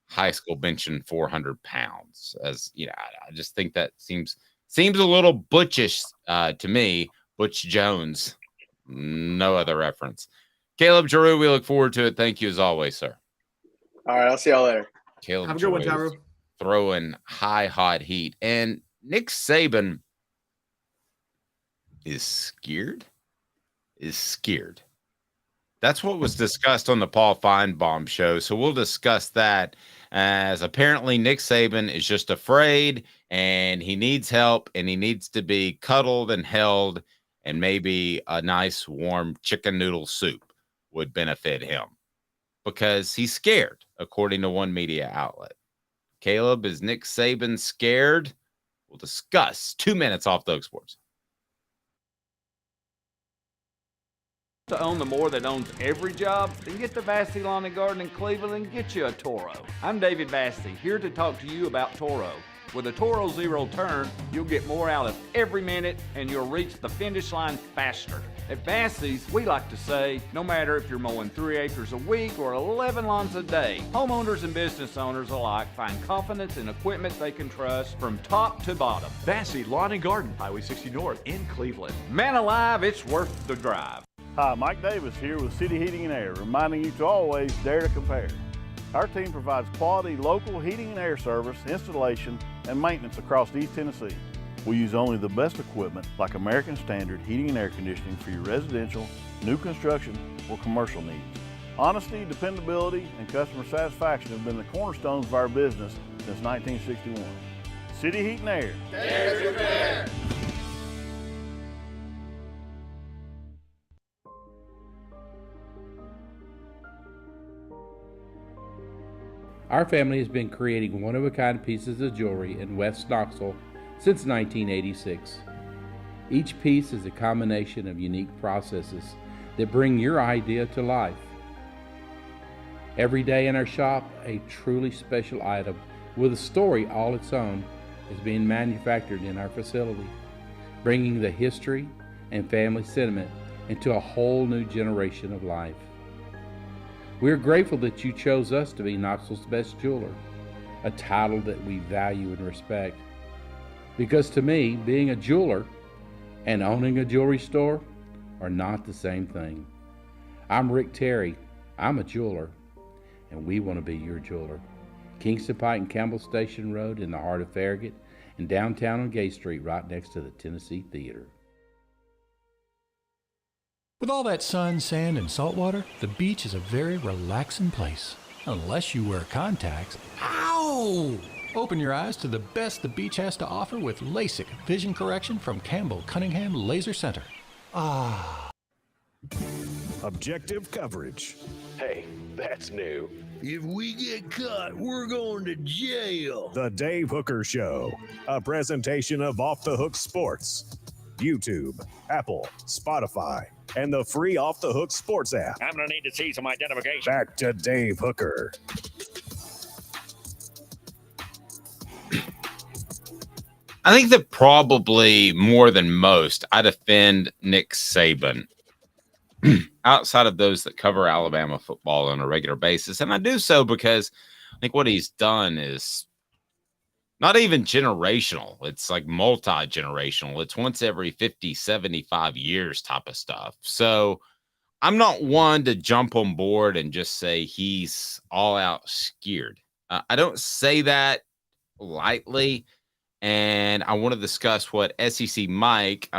Speaker 3: high school benching 400 pounds. As you know, I just think that seems a little butchish to me. Butch Jones, no other reference. Caleb Jarreau, we look forward to it. Thank you as always, sir.
Speaker 10: All right, I'll see y'all later.
Speaker 3: Caleb
Speaker 4: Have a good one,
Speaker 3: Jarreau
Speaker 4: Jarreau.
Speaker 3: throwing hot heat. And Nick Saban is scared. That's what was discussed on the Paul Feinbaum show. So we'll discuss that, as apparently Nick Saban is just afraid and he needs help and he needs to be cuddled and held, and maybe a nice warm chicken noodle soup would benefit him because he's scared, according to one media outlet. Caleb, is Nick Saban scared? We'll discuss 2 minutes off Thug Sports.
Speaker 11: To own the more that owns every job, then get to Vassy Lawn and Garden in Cleveland and get you a Toro. I'm David Vassy, here to talk to you about Toro. With a Toro Zero Turn, you'll get more out of every minute and you'll reach the finish line faster. At Vassy's, we like to say, no matter if you're mowing 3 acres a week or 11 lawns a day, homeowners and business owners alike find confidence in equipment they can trust from top to bottom.
Speaker 12: Vassy Lawn and Garden, Highway 60 North in Cleveland.
Speaker 11: Man alive, it's worth the drive.
Speaker 7: Hi, Mike Davis here with City Heating and Air, reminding you to always dare to compare. Our team provides quality local heating and air service, installation, and maintenance across East Tennessee. We use only the best equipment like American Standard heating and air conditioning for your residential, new construction, or commercial needs. Honesty, dependability, and customer satisfaction have been the cornerstones of our business since 1961. City Heat and Air.
Speaker 2: Dare to compare.
Speaker 8: Our family has been creating one-of-a-kind pieces of jewelry in West Knoxville since 1986. Each piece is a combination of unique processes that bring your idea to life. Every day in our shop, a truly special item with a story all its own is being manufactured in our facility, bringing the history and family sentiment into a whole new generation of life. We are grateful that you chose us to be Knoxville's best jeweler, a title that we value and respect. Because to me, being a jeweler and owning a jewelry store are not the same thing. I'm Rick Terry, I'm a jeweler, and we want to be your jeweler. Kingston Pike and Campbell Station Road in the heart of Farragut, and downtown on Gay Street right next to the Tennessee Theater.
Speaker 6: With all that sun, sand, and salt water, the beach is a very relaxing place. Unless you wear contacts. Ow! Open your eyes to the best the beach has to offer with LASIK vision correction from Campbell Cunningham Laser Center. Ah.
Speaker 1: Objective coverage. Hey, that's new.
Speaker 2: If we get caught, we're going to jail.
Speaker 1: The Dave Hooker Show, a presentation of Off the Hook Sports. YouTube, Apple, Spotify, and the free Off the Hook Sports app.
Speaker 12: I'm going to need to see some identification.
Speaker 1: Back to Dave Hooker.
Speaker 3: I think that probably more than most, I defend Nick Saban outside of those that cover Alabama football on a regular basis. And I do so because I think what he's done is not even generational. It's like multi-generational. It's once every 50, 75 years type of stuff. So I'm not one to jump on board and just say he's all out scared. I don't say that lightly. And I want to discuss what SEC Mike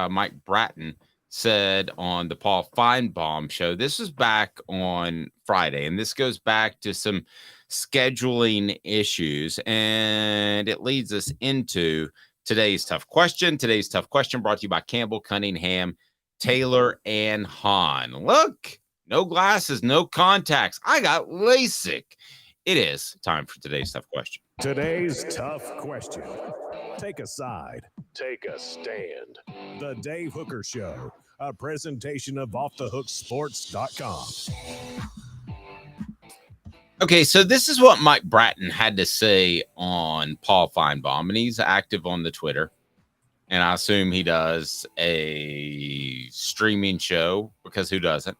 Speaker 3: Bratton, said on the Paul Feinbaum show. This is back on Friday, and this goes back to some scheduling issues, and it leads us into today's tough question. Today's tough question brought to you by Campbell, Cunningham, Taylor, and Hahn. Look, no glasses, no contacts. I got LASIK. It is time for today's tough question.
Speaker 1: Today's tough question. Take a side. Take a stand. The Dave Hooker Show, a presentation of offthehooksports.com.
Speaker 3: Okay, so this is what Mike Bratton had to say on Paul Feinbaum, and he's active on the Twitter. And I assume he does a streaming show, because who doesn't?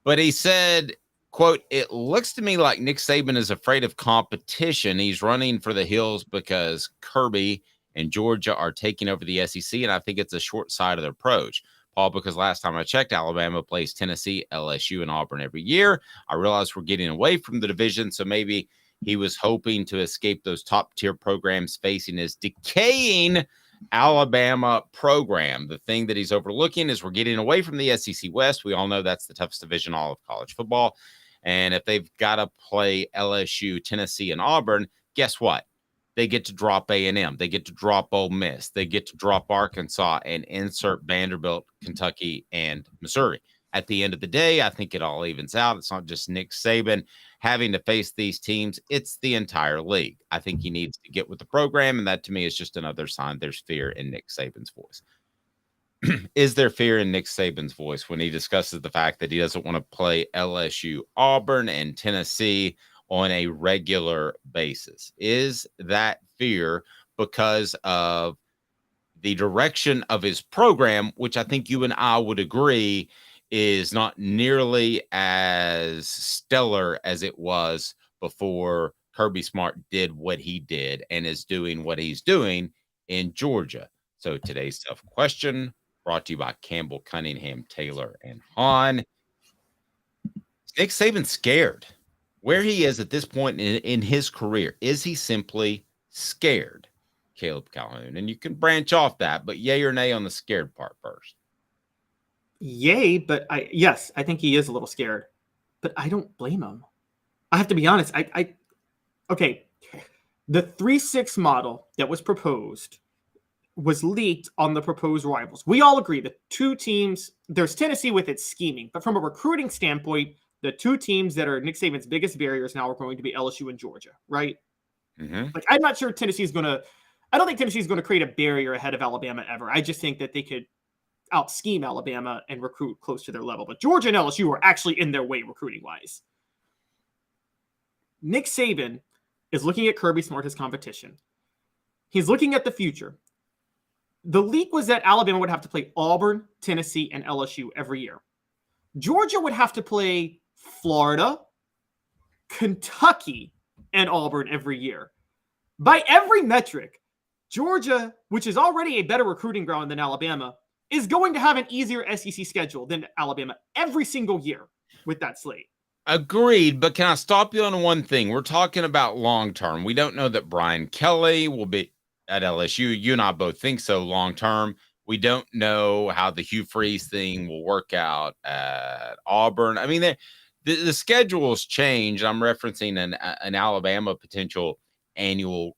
Speaker 3: But he said, quote, "It looks to me like Nick Saban is afraid of competition. He's running for the hills because Kirby and Georgia are taking over the SEC, and I think it's a short-sighted approach. Paul, because last time I checked, Alabama plays Tennessee, LSU, and Auburn every year. I realize we're getting away from the division, so maybe he was hoping to escape those top-tier programs facing his decaying Alabama program. The thing that he's overlooking is we're getting away from the SEC West. We all know that's the toughest division all of college football. And if they've got to play LSU, Tennessee, and Auburn, guess what? They get to drop A&M. They get to drop Ole Miss. They get to drop Arkansas and insert Vanderbilt, Kentucky, and Missouri. At the end of the day, I think it all evens out. It's not just Nick Saban having to face these teams. It's the entire league. I think he needs to get with the program, and that to me is just another sign there's fear in Nick Saban's voice. Is there fear in Nick Saban's voice when he discusses the fact that he doesn't want to play LSU, Auburn, and Tennessee on a regular basis? Is that fear because of the direction of his program, which I think you and I would agree is not nearly as stellar as it was before Kirby Smart did what he did and is doing what he's doing in Georgia? So today's tough question brought to you by Campbell, Cunningham, Taylor, and Hahn. Nick Saban scared where he is at this point in his career. Is he simply scared? Caleb Calhoun. And you can branch off that, but yay or nay on the scared part first.
Speaker 4: Yay, but yes, I think he is a little scared, but I don't blame him. I have to be honest. Okay. The 3-6 model that was proposed was leaked on the proposed rivals. We all agree the two teams, there's Tennessee with its scheming, but from a recruiting standpoint, the two teams that are Nick Saban's biggest barriers now are going to be LSU and Georgia, right?
Speaker 3: Mm-hmm.
Speaker 4: Like, I'm not sure I don't think Tennessee's going to create a barrier ahead of Alabama ever. I just think that they could out-scheme Alabama and recruit close to their level. But Georgia and LSU are actually in their way recruiting-wise. Nick Saban is looking at Kirby Smart as competition. He's looking at the future. The leak was that Alabama would have to play Auburn, Tennessee, and LSU every year. Georgia would have to play Florida, Kentucky, and Auburn every year. By every metric, Georgia, which is already a better recruiting ground than Alabama, is going to have an easier SEC schedule than Alabama every single year with that slate.
Speaker 3: Agreed, but can I stop you on one thing? We're talking about long-term. We don't know that Brian Kelly will be at LSU. You and I both think so long-term. We don't know how the Hugh Freeze thing will work out at Auburn. I mean, the schedule's changed. I'm referencing an Alabama potential annual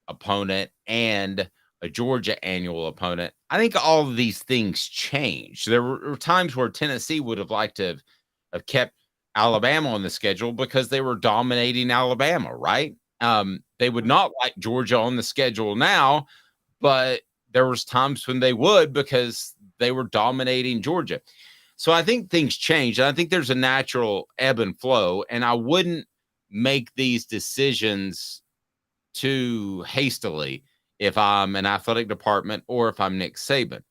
Speaker 3: opponent and a Georgia annual opponent. I think all of these things changed. There were times where Tennessee would have liked to have kept Alabama on the schedule because they were dominating Alabama, right? They would not like Georgia on the schedule now, but there was times when they would because they were dominating Georgia. So I think things changed. And I think there's a natural ebb and flow, and I wouldn't make these decisions too hastily if I'm an athletic department or if I'm Nick Saban.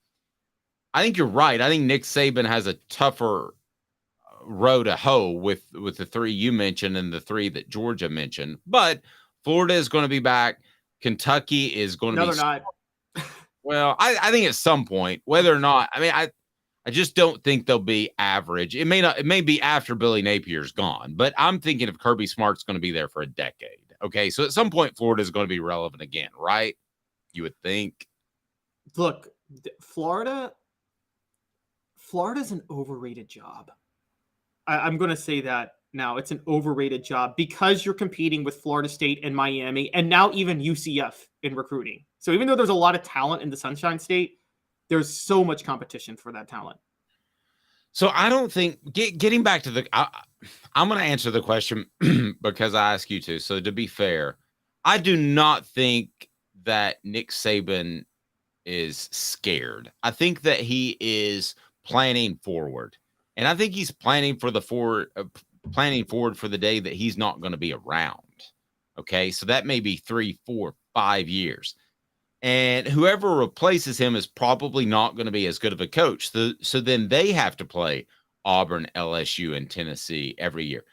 Speaker 3: I think you're right. I think Nick Saban has a tougher row to hoe with the three you mentioned and the three that Georgia mentioned. But Florida is going to be back. Kentucky is going to be.
Speaker 4: No, they're not.
Speaker 3: Well, I think at some point, whether or not, I mean, I just don't think they'll be average. It may be after Billy Napier's gone, but I'm thinking if Kirby Smart's going to be there for a decade. Okay, so at some point, Florida is going to be relevant again, right? you would think.
Speaker 4: Look, Florida's an overrated job. I'm going to say that now. It's an overrated job because you're competing with Florida State and Miami and now even UCF in recruiting. So even though there's a lot of talent in the Sunshine State, there's so much competition for that talent.
Speaker 3: So I don't think getting back to I'm going to answer the question because I asked you to. So to be fair, I do not think that Nick Saban is scared. I think that he is planning forward, and I think he's planning forward for the day that he's not going to be around. Okay, so that may be 3, 4, 5 years. And whoever replaces him is probably not going to be as good of a coach. So then they have to play Auburn, LSU, and Tennessee every year.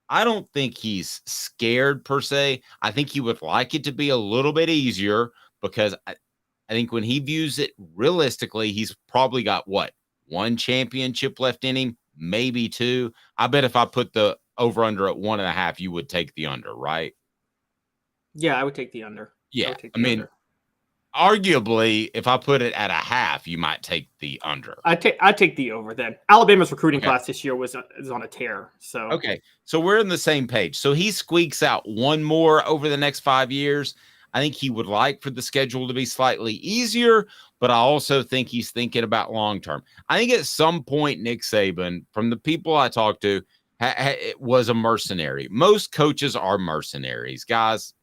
Speaker 3: I don't think he's scared per se. I think he would like it to be a little bit easier because I think when he views it realistically, he's probably got one championship left in him, maybe 2. I bet if I put the over under at 1.5, you would take the under, right?
Speaker 4: Yeah, I would take the under.
Speaker 3: Yeah, I mean, arguably, if I put it at 1/2, you might take the under.
Speaker 4: I'd take the over then. Alabama's recruiting class this year is on a tear. So
Speaker 3: okay, so we're on the same page. So he squeaks out one more over the next 5 years. I think he would like for the schedule to be slightly easier, but I also think he's thinking about long term. I think at some point, Nick Saban, from the people I talked to, was a mercenary. Most coaches are mercenaries, guys.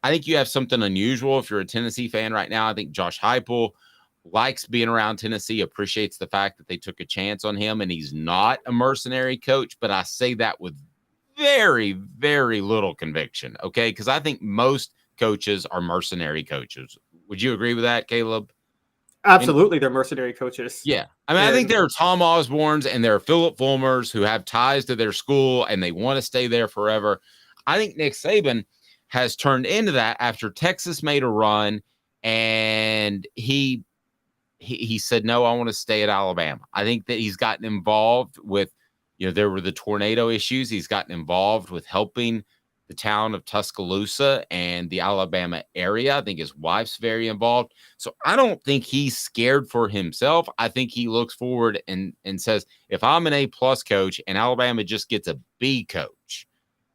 Speaker 3: I think you have something unusual if you're a Tennessee fan right now. I think Josh Heupel likes being around Tennessee, appreciates the fact that they took a chance on him, and he's not a mercenary coach, but I say that with very, very little conviction, okay? Because I think most coaches are mercenary coaches. Would you agree with that, Caleb?
Speaker 4: Absolutely, they're mercenary coaches.
Speaker 3: Yeah. I mean, I think there are Tom Osbornes and there are Philip Fulmers who have ties to their school and they want to stay there forever. I think Nick Saban has turned into that after Texas made a run and he said, no, I want to stay at Alabama. I think that he's gotten involved with, there were the tornado issues. He's gotten involved with helping the town of Tuscaloosa and the Alabama area. I think his wife's very involved. So I don't think he's scared for himself. I think he looks forward and says, if I'm an A+ coach and Alabama just gets a B coach,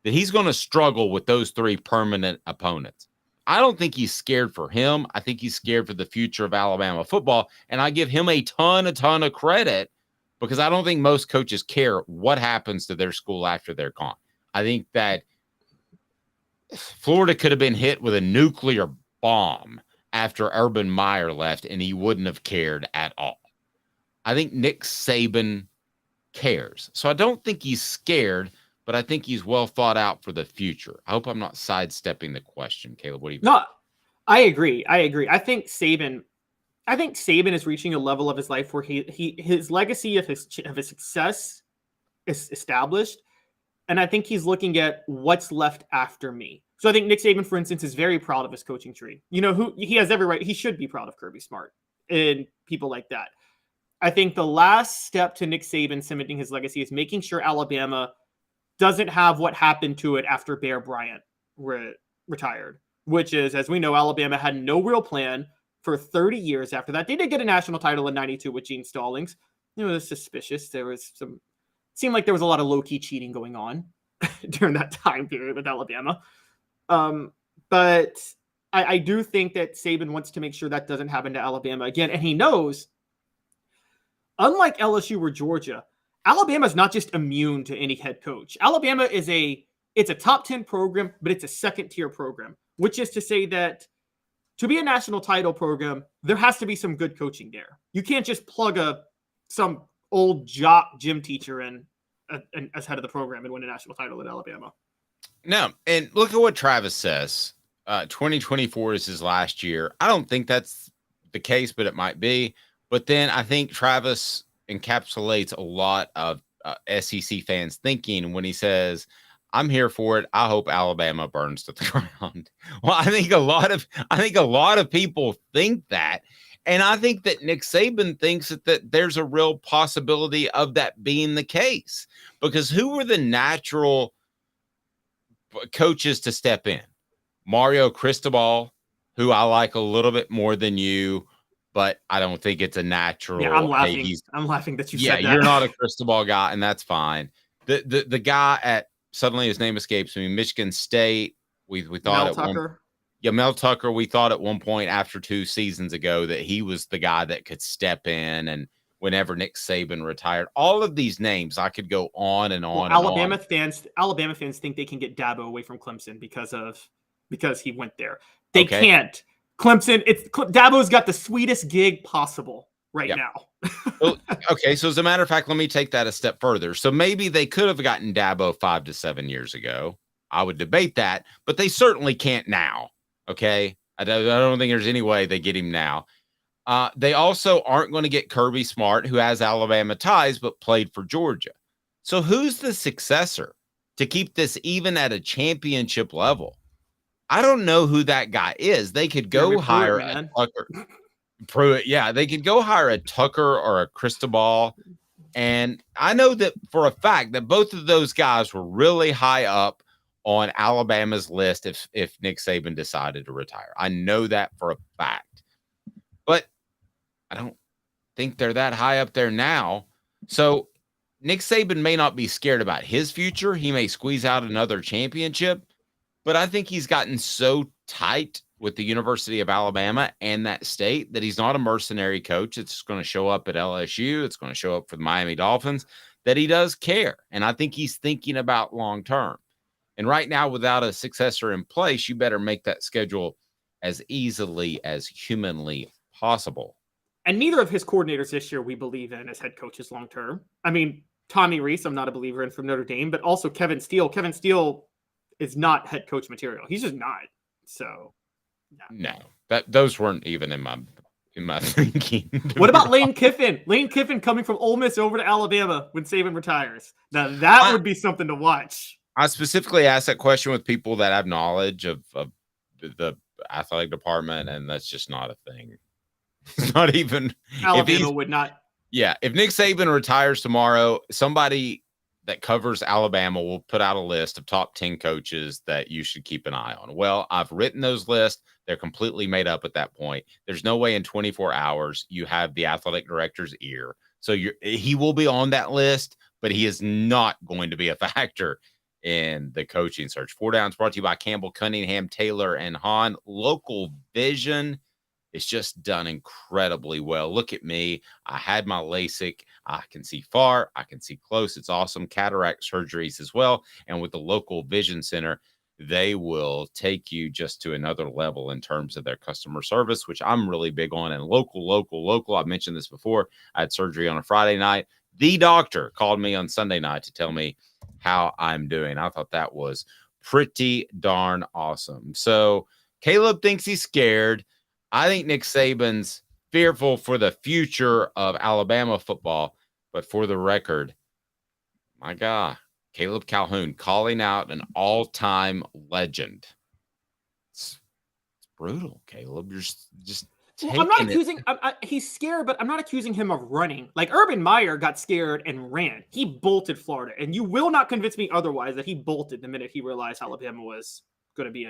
Speaker 3: that he's going to struggle with those 3 permanent opponents. I don't think he's scared for him. I think he's scared for the future of Alabama football. And I give him a ton of credit because I don't think most coaches care what happens to their school after they're gone. I think that Florida could have been hit with a nuclear bomb after Urban Meyer left, and he wouldn't have cared at all. I think Nick Saban cares. So I don't think he's scared, but I think he's well thought out for the future. I hope I'm not sidestepping the question, Caleb. What do you think?
Speaker 4: No, I agree. I think Saban is reaching a level of his life where his legacy of his success is established. And I think he's looking at what's left after me. So I think Nick Saban, for instance, is very proud of his coaching tree. Who he has every right. He should be proud of Kirby Smart and people like that. I think the last step to Nick Saban cementing his legacy is making sure Alabama doesn't have what happened to it after Bear Bryant retired, which is, as we know, Alabama had no real plan for 30 years after that. They did get a national title in 92 with Gene Stallings. It was suspicious. Seemed like there was a lot of low-key cheating going on during that time period with Alabama. But I do think that Saban wants to make sure that doesn't happen to Alabama again. And he knows, unlike LSU or Georgia, Alabama is not just immune to any head coach. Alabama is it's a top 10 program, but it's a second-tier program, which is to say that to be a national title program, there has to be some good coaching there. You can't just plug some old jock gym teacher in as head of the program and win a national title at Alabama.
Speaker 3: No, and look at what Travis says. 2024 is his last year. I don't think that's the case, but it might be. But then I think Travis encapsulates a lot of SEC fans thinking when he says, I'm here for it. I hope Alabama burns to the ground. Well, I think a lot of people think that. And I think that Nick Saban thinks that there's a real possibility of that being the case, because who were the natural coaches to step in? Mario Cristobal, who I like a little bit more than you, but I don't think it's a natural.
Speaker 4: Yeah, I'm laughing.
Speaker 3: Hey,
Speaker 4: I'm laughing that you
Speaker 3: yeah,
Speaker 4: said that.
Speaker 3: you're not a crystal ball guy, and that's fine. The guy at suddenly his name escapes me. Michigan State. We thought
Speaker 4: Mel Tucker.
Speaker 3: Mel Tucker. We thought at one point after 2 seasons ago that he was the guy that could step in, and whenever Nick Saban retired, all of these names I could go on and on.
Speaker 4: Alabama fans think they can get Dabo away from Clemson because he went there. They can't. Clemson, Dabo's got the sweetest gig possible now.
Speaker 3: Well, okay, so as a matter of fact, let me take that a step further. So maybe they could have gotten Dabo 5 to 7 years ago. I would debate that, but they certainly can't now. Okay, I don't think there's any way they get him now. They also aren't going to get Kirby Smart, who has Alabama ties but played for Georgia. So who's the successor to keep this even at a championship level? I don't know who that guy is. They could go hire a Tucker. Pruitt, yeah, they could go hire a Tucker or a Cristobal. And I know that for a fact that both of those guys were really high up on Alabama's list if Nick Saban decided to retire. I know that for a fact. But I don't think they're that high up there now. So Nick Saban may not be scared about his future. He may squeeze out another championship. But I think he's gotten so tight with the University of Alabama and that state that he's not a mercenary coach. It's going to show up at LSU. It's going to show up for the Miami Dolphins, that he does care. And I think he's thinking about long term. And right now, without a successor in place, you better make that schedule as easily as humanly possible.
Speaker 4: And neither of his coordinators this year we believe in as head coaches long term. I mean, Tommy Rees, I'm not a believer in from Notre Dame, but also Kevin Steele. Kevin Steele is not head coach material. He's just not. So
Speaker 3: no, those weren't even in my thinking.
Speaker 4: What about Lane Kiffin? Lane Kiffin coming from Ole Miss over to Alabama when Saban retires. Now that would be something to watch.
Speaker 3: I specifically asked that question with people that have knowledge of the athletic department, and that's just not a thing. It's not even
Speaker 4: Alabama would not.
Speaker 3: Yeah, if Nick Saban retires tomorrow, somebody that covers Alabama will put out a list of top 10 coaches that you should keep an eye on. Well, I've written those lists. They're completely made up at that point. There's no way in 24 hours you have the athletic director's ear. So he will be on that list, but he is not going to be a factor in the coaching search. 4 Downs brought to you by Campbell, Cunningham, Taylor, and Hahn. Local Vision is just done incredibly well. Look at me. I had my LASIK. I can see far. I can see close. It's awesome. Cataract surgeries as well. And with the Local Vision Center, they will take you just to another level in terms of their customer service, which I'm really big on. And local. I've mentioned this before. I had surgery on a Friday night. The doctor called me on Sunday night to tell me how I'm doing. I thought that was pretty darn awesome. So Caleb thinks he's scared. I think Nick Saban's fearful for the future of Alabama football. But for the record, my guy, Caleb Calhoun, calling out an all-time legend. It's brutal, Caleb. You're just
Speaker 4: well, I'm not accusing. He's scared, but I'm not accusing him of running. Like Urban Meyer got scared and ran. He bolted Florida, and you will not convince me otherwise that he bolted the minute he realized Alabama was going to be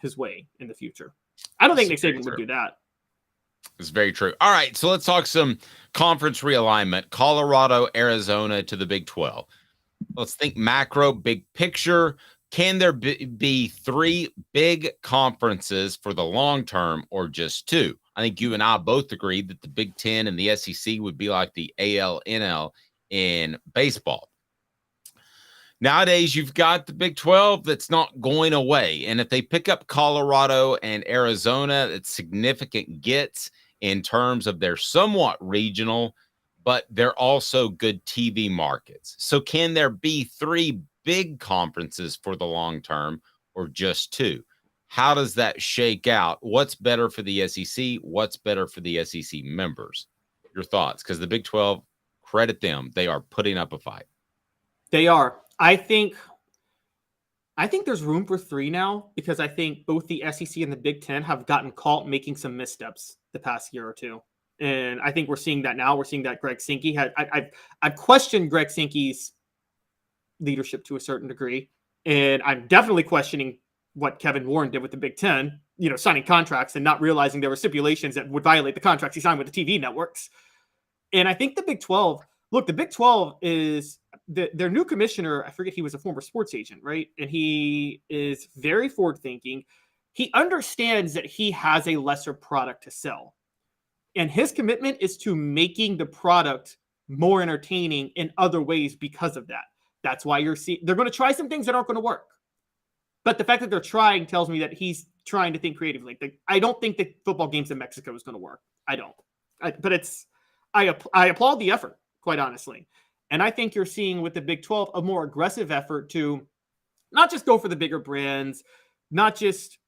Speaker 4: his way in the future. I don't think Nick Saban would do that.
Speaker 3: It's very true. All right, so let's talk some conference realignment. Colorado, Arizona to the Big 12. Let's think macro, big picture. Can there be 3 big conferences for the long term or just 2? I think you and I both agreed that the Big 10 and the SEC would be like the AL/NL in baseball. Nowadays, you've got the Big 12 that's not going away. And if they pick up Colorado and Arizona, it's significant gets in terms of they're somewhat regional, but they're also good TV markets. So can there be 3 big conferences for the long term or just 2? How does that shake out? What's better for the SEC? What's better for the SEC members? Your thoughts? Because the Big 12, credit them. They are putting up a fight.
Speaker 4: They are. I think there's room for 3 now because I think both the SEC and the Big 10 have gotten caught making some missteps the past year or two. And I think we're seeing that now. We're seeing that Greg Sankey had I've questioned Greg Sankey's leadership to a certain degree. And I'm definitely questioning what Kevin Warren did with the Big 10. signing contracts and not realizing there were stipulations that would violate the contracts he signed with the TV networks. And I think the Big 12, look, the Big 12 is their new commissioner. I forget, he was a former sports agent, right? And he is very forward thinking. He understands that he has a lesser product to sell. And his commitment is to making the product more entertaining in other ways because of that. That's why they're going to try some things that aren't going to work. But the fact that they're trying tells me that he's trying to think creatively. I don't think the football games in Mexico is going to work. I don't. I applaud the effort, quite honestly. And I think you're seeing with the Big 12 a more aggressive effort to not just go for the bigger brands, not just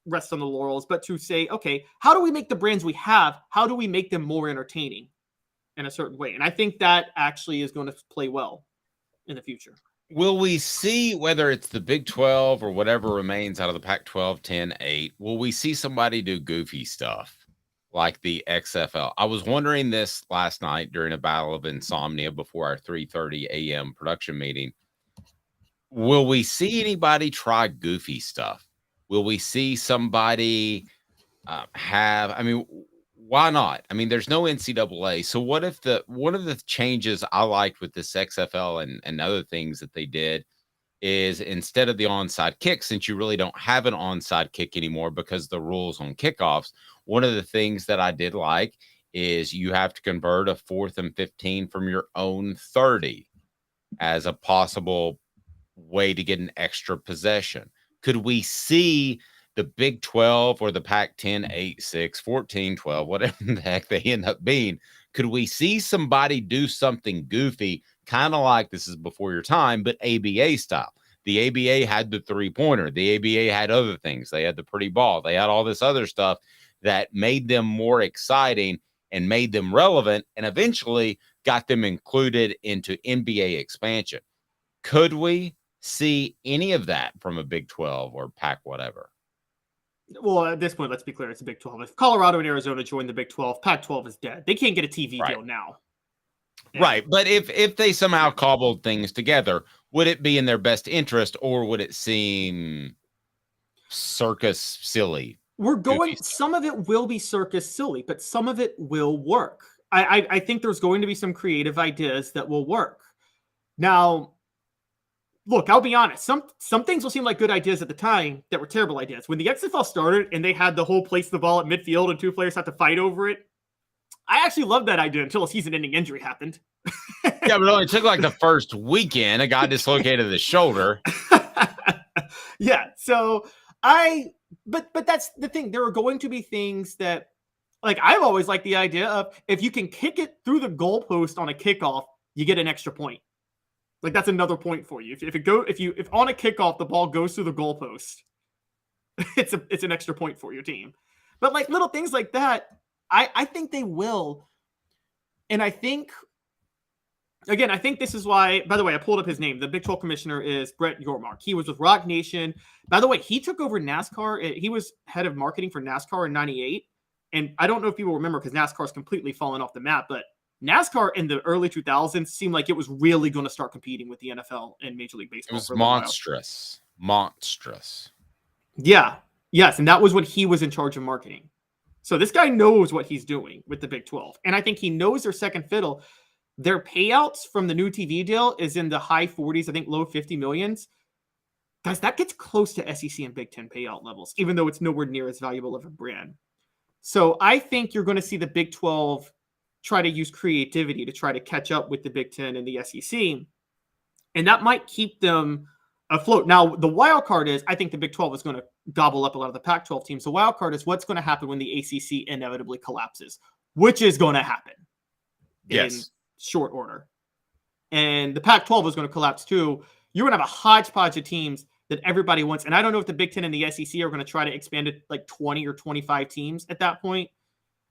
Speaker 4: rest on the laurels, but to say, okay, how do we make the brands we have? How do we make them more entertaining in a certain way? And I think that actually is going to play well in the future.
Speaker 3: Will we see, whether it's the Big 12 or whatever remains out of the Pac-12 10-8, will we see somebody do goofy stuff like the XFL? I was wondering this last night during a battle of insomnia before our 3:30 a.m. production meeting. Will we see anybody try goofy stuff? Will we see somebody why not? I mean, there's no NCAA. So what if one of the changes I liked with this XFL and other things that they did is, instead of the onside kick, since you really don't have an onside kick anymore because the rules on kickoffs, one of the things that I did like is you have to convert a 4th and 15 from your own 30 as a possible way to get an extra possession. Could we see the Big 12 or the Pac-10, 8, 6, 14, 12, whatever the heck they end up being? Could we see somebody do something goofy, kind of like, this is before your time, but ABA style? The ABA had the three-pointer. The ABA had other things. They had the pretty ball. They had all this other stuff that made them more exciting and made them relevant and eventually got them included into NBA expansion. Could we see any of that from a Big 12 or Pac whatever?
Speaker 4: Well, at this point, let's be clear. It's a Big 12. If Colorado and Arizona join the Big 12, Pac-12 is dead. They can't get a TV deal now.
Speaker 3: Right. But if they somehow cobbled things together, would it be in their best interest, or would it seem circus silly?
Speaker 4: Some of it will be circus silly, but some of it will work. I think there's going to be some creative ideas that will work. Now, look, I'll be honest. Some things will seem like good ideas at the time that were terrible ideas. When the XFL started and they had the whole place the ball at midfield and two players had to fight over it, I actually loved that idea until a season-ending injury happened.
Speaker 3: Yeah, but it only took like the first weekend. A guy dislocated his shoulder.
Speaker 4: Yeah, so but that's the thing. There are going to be things that, like, I've always liked the idea of, if you can kick it through the goalpost on a kickoff, you get an extra point. Like, that's another point for you. If on a kickoff the ball goes through the goalpost, it's an extra point for your team. But like little things like that, I think they will. And I think this is why, by the way, I pulled up his name. The Big 12 commissioner is Brett Yormark. He was with Rock Nation. By the way, he took over NASCAR. He was head of marketing for NASCAR in 98. And I don't know if people remember, because NASCAR's completely fallen off the map, but NASCAR in the early 2000s seemed like it was really going to start competing with the NFL and Major League Baseball.
Speaker 3: It was monstrous. Monstrous.
Speaker 4: Yeah. Yes. And that was when he was in charge of marketing. So this guy knows what he's doing with the Big 12. And I think he knows their second fiddle. Their payouts from the new TV deal is in the high 40s, I think low 50 millions. Guys, that gets close to SEC and Big 10 payout levels, even though it's nowhere near as valuable of a brand. So I think you're going to see the Big 12 try to use creativity to try to catch up with the Big 10 and the SEC. And that might keep them afloat. Now, the wild card is, I think the Big 12 is going to gobble up a lot of the Pac-12 teams. The wild card is what's going to happen when the ACC inevitably collapses, which is going to happen in short order. And the Pac-12 is going to collapse too. You're going to have a hodgepodge of teams that everybody wants. And I don't know if the Big 10 and the SEC are going to try to expand it like 20 or 25 teams at that point.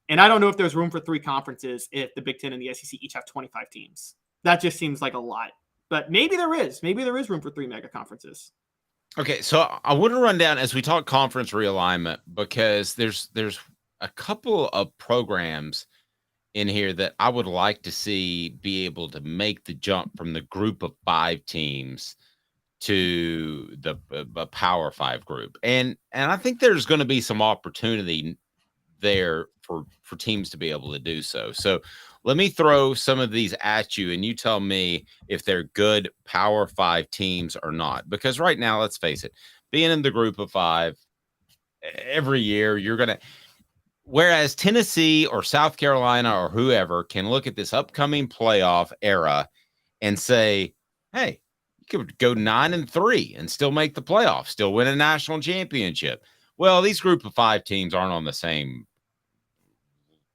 Speaker 4: And I don't know if there's room for 3 conferences if the Big 10 and the SEC each have 25 teams. That just seems like a lot. But maybe there is. Maybe there is room for 3 mega conferences.
Speaker 3: Okay, so I want to run down as we talk conference realignment, because there's a couple of programs in here that I would like to see be able to make the jump from the group of 5 teams to the Power Five group, and I think there's going to be some opportunity there for teams to be able to do so. So let me throw some of these at you, and you tell me if they're good Power Five teams or not. Because right now, let's face it, being in the group of five every year, you're going to. Whereas Tennessee or South Carolina or whoever can look at this upcoming playoff era and say, hey, you could go 9-3 and still make the playoffs, still win a national championship. Well, these group of five teams aren't on the same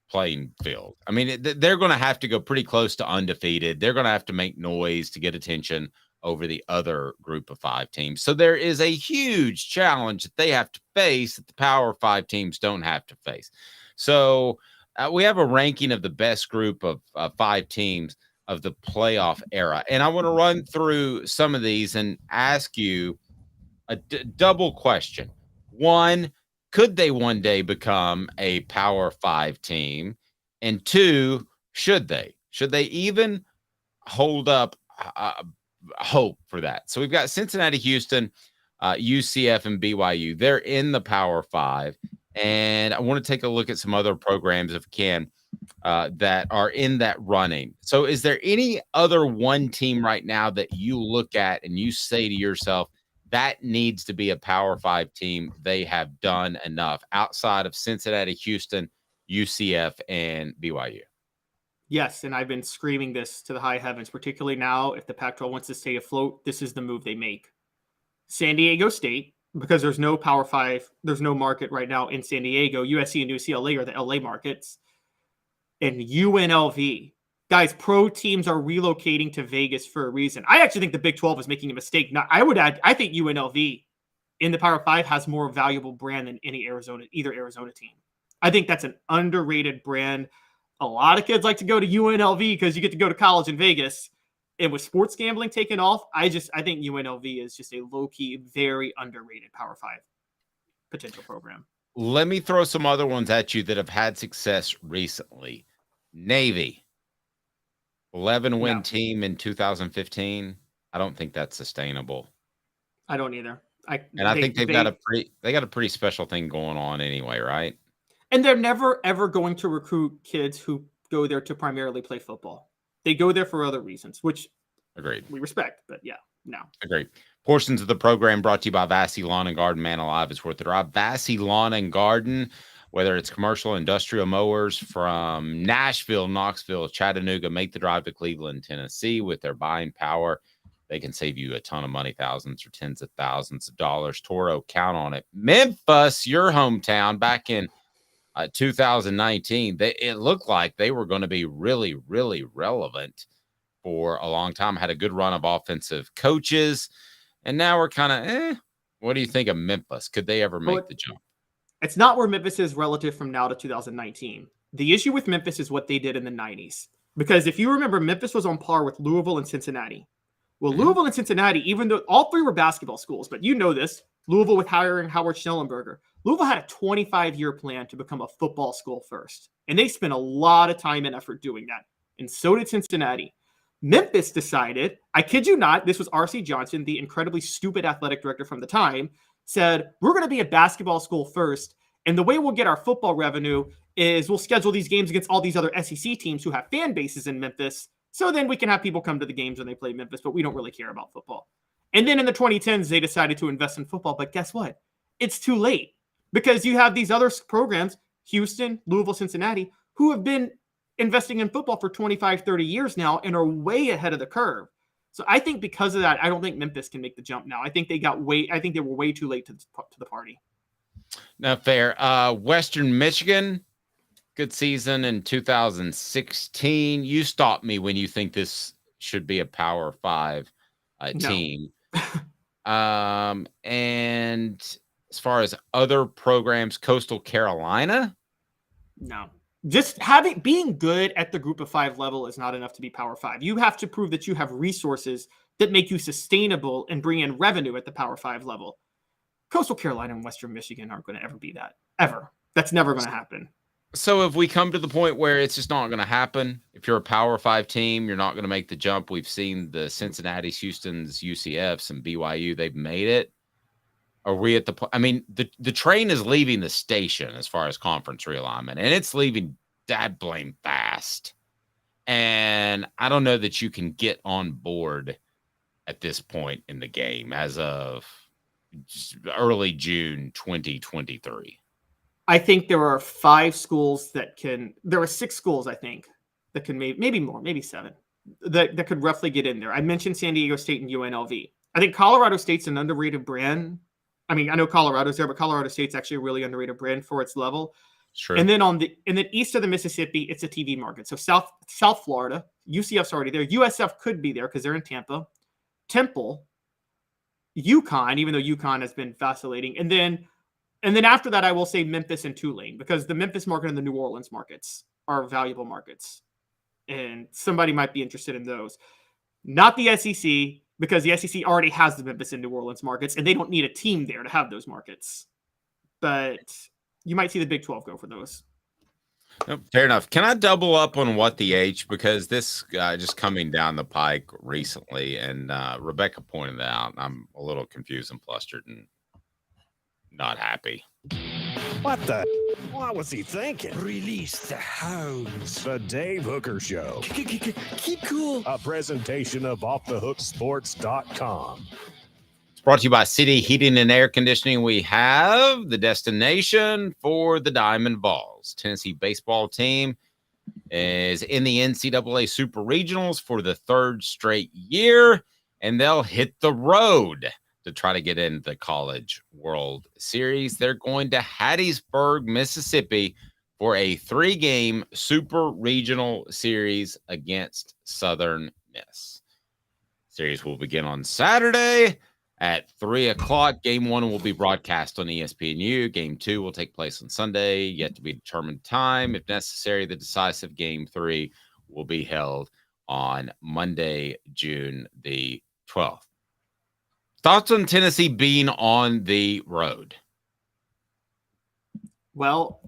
Speaker 3: playing field. I mean, they're going to have to go pretty close to undefeated. They're going to have to make noise to get attention over the other group of five teams. So there is a huge challenge that they have to face that the Power Five teams don't have to face. So we have a ranking of the best group of five teams of the playoff era. And I want to run through some of these and ask you a double question. One, could they one day become a Power Five team? And two, should they? Should they even hold up hope for that? So we've got Cincinnati, Houston, UCF, and BYU. They're in the Power Five. And I want to take a look at some other programs, if we can, that are in that running. So is there any other one team right now that you look at and you say to yourself, that needs to be a Power Five team? They have done enough outside of Cincinnati, Houston, UCF, and BYU.
Speaker 4: Yes, and I've been screaming this to the high heavens, particularly now if the Pac-12 wants to stay afloat, this is the move they make. San Diego State, because there's no Power Five, there's no market right now in San Diego. USC and UCLA are the LA markets. And UNLV. Guys, pro teams are relocating to Vegas for a reason. I actually think the Big 12 is making a mistake. Now, I would add, I think UNLV in the Power Five has more valuable brand than either Arizona team. I think that's an underrated brand. A lot of kids like to go to UNLV because you get to go to college in Vegas. And with sports gambling taking off, I think UNLV is just a low-key, very underrated Power Five potential program.
Speaker 3: Let me throw some other ones at you that have had success recently. Navy, 11-win team in 2015. I don't think that's sustainable.
Speaker 4: I don't either.
Speaker 3: I think they got a pretty special thing going on anyway, right?
Speaker 4: And they're never, ever going to recruit kids who go there to primarily play football. They go there for other reasons, which
Speaker 3: agreed.
Speaker 4: We respect, but yeah, no.
Speaker 3: Agreed. Portions of the program brought to you by Vassy Lawn and Garden. Man alive, it's worth the drive. Vassy Lawn and Garden, whether it's commercial, industrial mowers from Nashville, Knoxville, Chattanooga, make the drive to Cleveland, Tennessee with their buying power. They can save you a ton of money, thousands or tens of thousands of dollars. Toro, count on it. Memphis, your hometown, back in 2019, it looked like they were going to be really, really relevant for a long time. Had a good run of offensive coaches, and now we're kind of, what do you think of Memphis? Could they ever make the jump?
Speaker 4: It's not where Memphis is relative from now to 2019. The issue with Memphis is what they did in the 90s. Because if you remember, Memphis was on par with Louisville and Cincinnati. Well, Louisville and Cincinnati, even though all three were basketball schools, but you know this, Louisville with hiring Howard Schnellenberger. Louisville had a 25-year plan to become a football school first. And they spent a lot of time and effort doing that. And so did Cincinnati. Memphis decided, I kid you not, this was R.C. Johnson, the incredibly stupid athletic director from the time, said, we're going to be a basketball school first. And the way we'll get our football revenue is we'll schedule these games against all these other SEC teams who have fan bases in Memphis. So then we can have people come to the games when they play Memphis, but we don't really care about football. And then in the 2010s, they decided to invest in football. But guess what? It's too late because you have these other programs, Houston, Louisville, Cincinnati, who have been investing in football for 25, 30 years now and are way ahead of the curve. So I think because of that, I don't think Memphis can make the jump now. I think they were way too late to the party.
Speaker 3: Not fair. Western Michigan, good season in 2016. You stop me when you think this should be a Power Five team. And as far as other programs, Coastal Carolina?
Speaker 4: No. Just being good at the group of five level is not enough to be Power Five. You have to prove that you have resources that make you sustainable and bring in revenue at the Power Five level. Coastal Carolina and Western Michigan aren't going to ever be that. Ever. That's never going to happen.
Speaker 3: So if we come to the point where it's just not going to happen, if you're a Power 5 team, you're not going to make the jump. We've seen the Cincinnati's, Houston's, UCFs, and BYU. They've made it. Are we at the point? I mean, the train is leaving the station as far as conference realignment, and it's leaving dad blame fast. And I don't know that you can get on board at this point in the game as of early June 2023.
Speaker 4: I think there are 5 schools that can. There are 6 schools, I think, that can maybe more, maybe 7, that could roughly get in there. I mentioned San Diego State and UNLV. I think Colorado State's an underrated brand. I mean, I know Colorado's there, but Colorado State's actually a really underrated brand for its level.
Speaker 3: Sure.
Speaker 4: And then east of the Mississippi, it's a TV market. So South Florida, UCF's already there. USF could be there because they're in Tampa. Temple, UConn, even though UConn has been vacillating, and then after that, I will say Memphis and Tulane, because the Memphis market and the New Orleans markets are valuable markets, and somebody might be interested in those. Not the SEC, because the SEC already has the Memphis and New Orleans markets, and they don't need a team there to have those markets. But you might see the Big 12 go for those.
Speaker 3: Fair enough. Can I double up on what the H? Because this just coming down the pike recently, and Rebecca pointed out, I'm a little confused and flustered and not happy.
Speaker 1: What the? What was he thinking?
Speaker 2: Release the hounds.
Speaker 1: The Dave Hooker Show.
Speaker 2: Keep cool.
Speaker 1: A presentation of offthehooksports.com.
Speaker 3: It's brought to you by City Heating and Air Conditioning. We have the destination for the Diamond Vols. Tennessee baseball team is in the NCAA Super Regionals for the 3rd straight year, and they'll hit the road to try to get into the College World Series. They're going to Hattiesburg, Mississippi for a 3-game Super Regional Series against Southern Miss. Series will begin on Saturday at 3 o'clock. Game 1 will be broadcast on ESPNU. Game 2 will take place on Sunday, yet to be determined time. If necessary, the decisive Game 3 will be held on Monday, June the 12th. Thoughts on Tennessee being on the road?
Speaker 4: Well,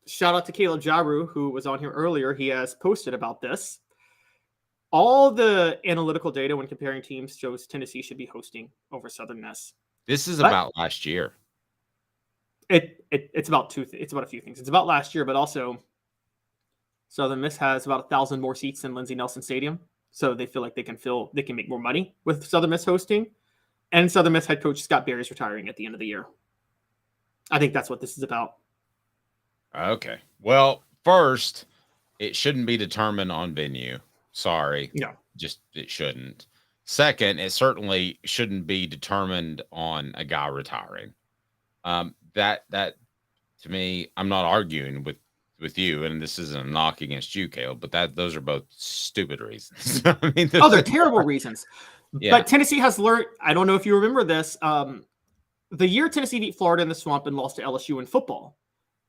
Speaker 4: shout out to Caleb Jarreau, who was on here earlier. He has posted about this. All the analytical data when comparing teams shows Tennessee should be hosting over Southern Miss.
Speaker 3: This is about last year.
Speaker 4: It's about it's about a few things. It's about last year, but also Southern Miss has about 1,000 more seats than Lindsey Nelson Stadium, so they feel like they can make more money with Southern Miss hosting. And Southern Miss head coach Scott Berry's retiring at the end of the year. I think that's what this is about.
Speaker 3: Okay. Well, first, it shouldn't be determined on venue. Sorry.
Speaker 4: No.
Speaker 3: Just it shouldn't. Second, it certainly shouldn't be determined on a guy retiring. That to me, I'm not arguing with you, and this isn't a knock against you, Caleb, but those are both stupid reasons. I mean,
Speaker 4: they're terrible reasons.
Speaker 3: Yeah.
Speaker 4: But Tennessee has learned, I don't know if you remember this, the year Tennessee beat Florida in the Swamp and lost to LSU in football,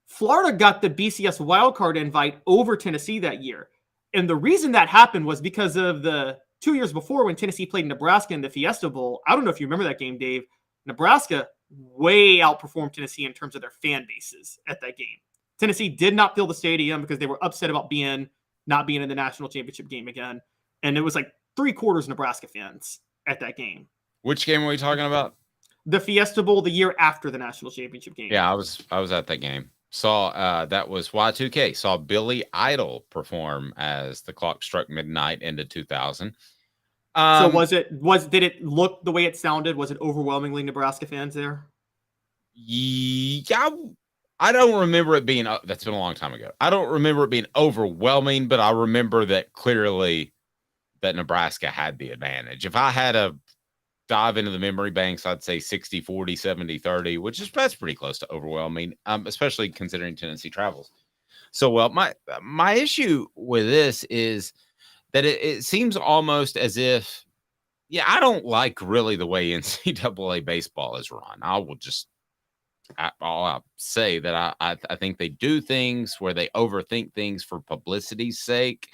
Speaker 4: Florida got the BCS wildcard invite over Tennessee that year. And the reason that happened was because of the 2 years before when Tennessee played Nebraska in the Fiesta Bowl. I don't know if you remember that game, Dave. Nebraska way outperformed Tennessee in terms of their fan bases at that game. Tennessee did not fill the stadium because they were upset about not being in the national championship game again. And it was like 3/4 Nebraska fans at that game.
Speaker 3: Which game are we talking about?
Speaker 4: The Fiesta Bowl the year after the national championship game.
Speaker 3: Yeah, I was at that game. Saw that was Y2K. Saw Billy Idol perform as the clock struck midnight into 2000.
Speaker 4: So did it look the way it sounded? Was it overwhelmingly Nebraska fans there?
Speaker 3: Yeah, I don't remember it being. That's been a long time ago. I don't remember it being overwhelming, but I remember that clearly that Nebraska had the advantage. If I had to dive into the memory banks, I'd say 60-40, 70-30, that's pretty close to overwhelming, especially considering Tennessee travels so well. My issue with this is that it seems almost as if, I don't like really the way NCAA baseball is run. I'll say that I think they do things where they overthink things for publicity's sake.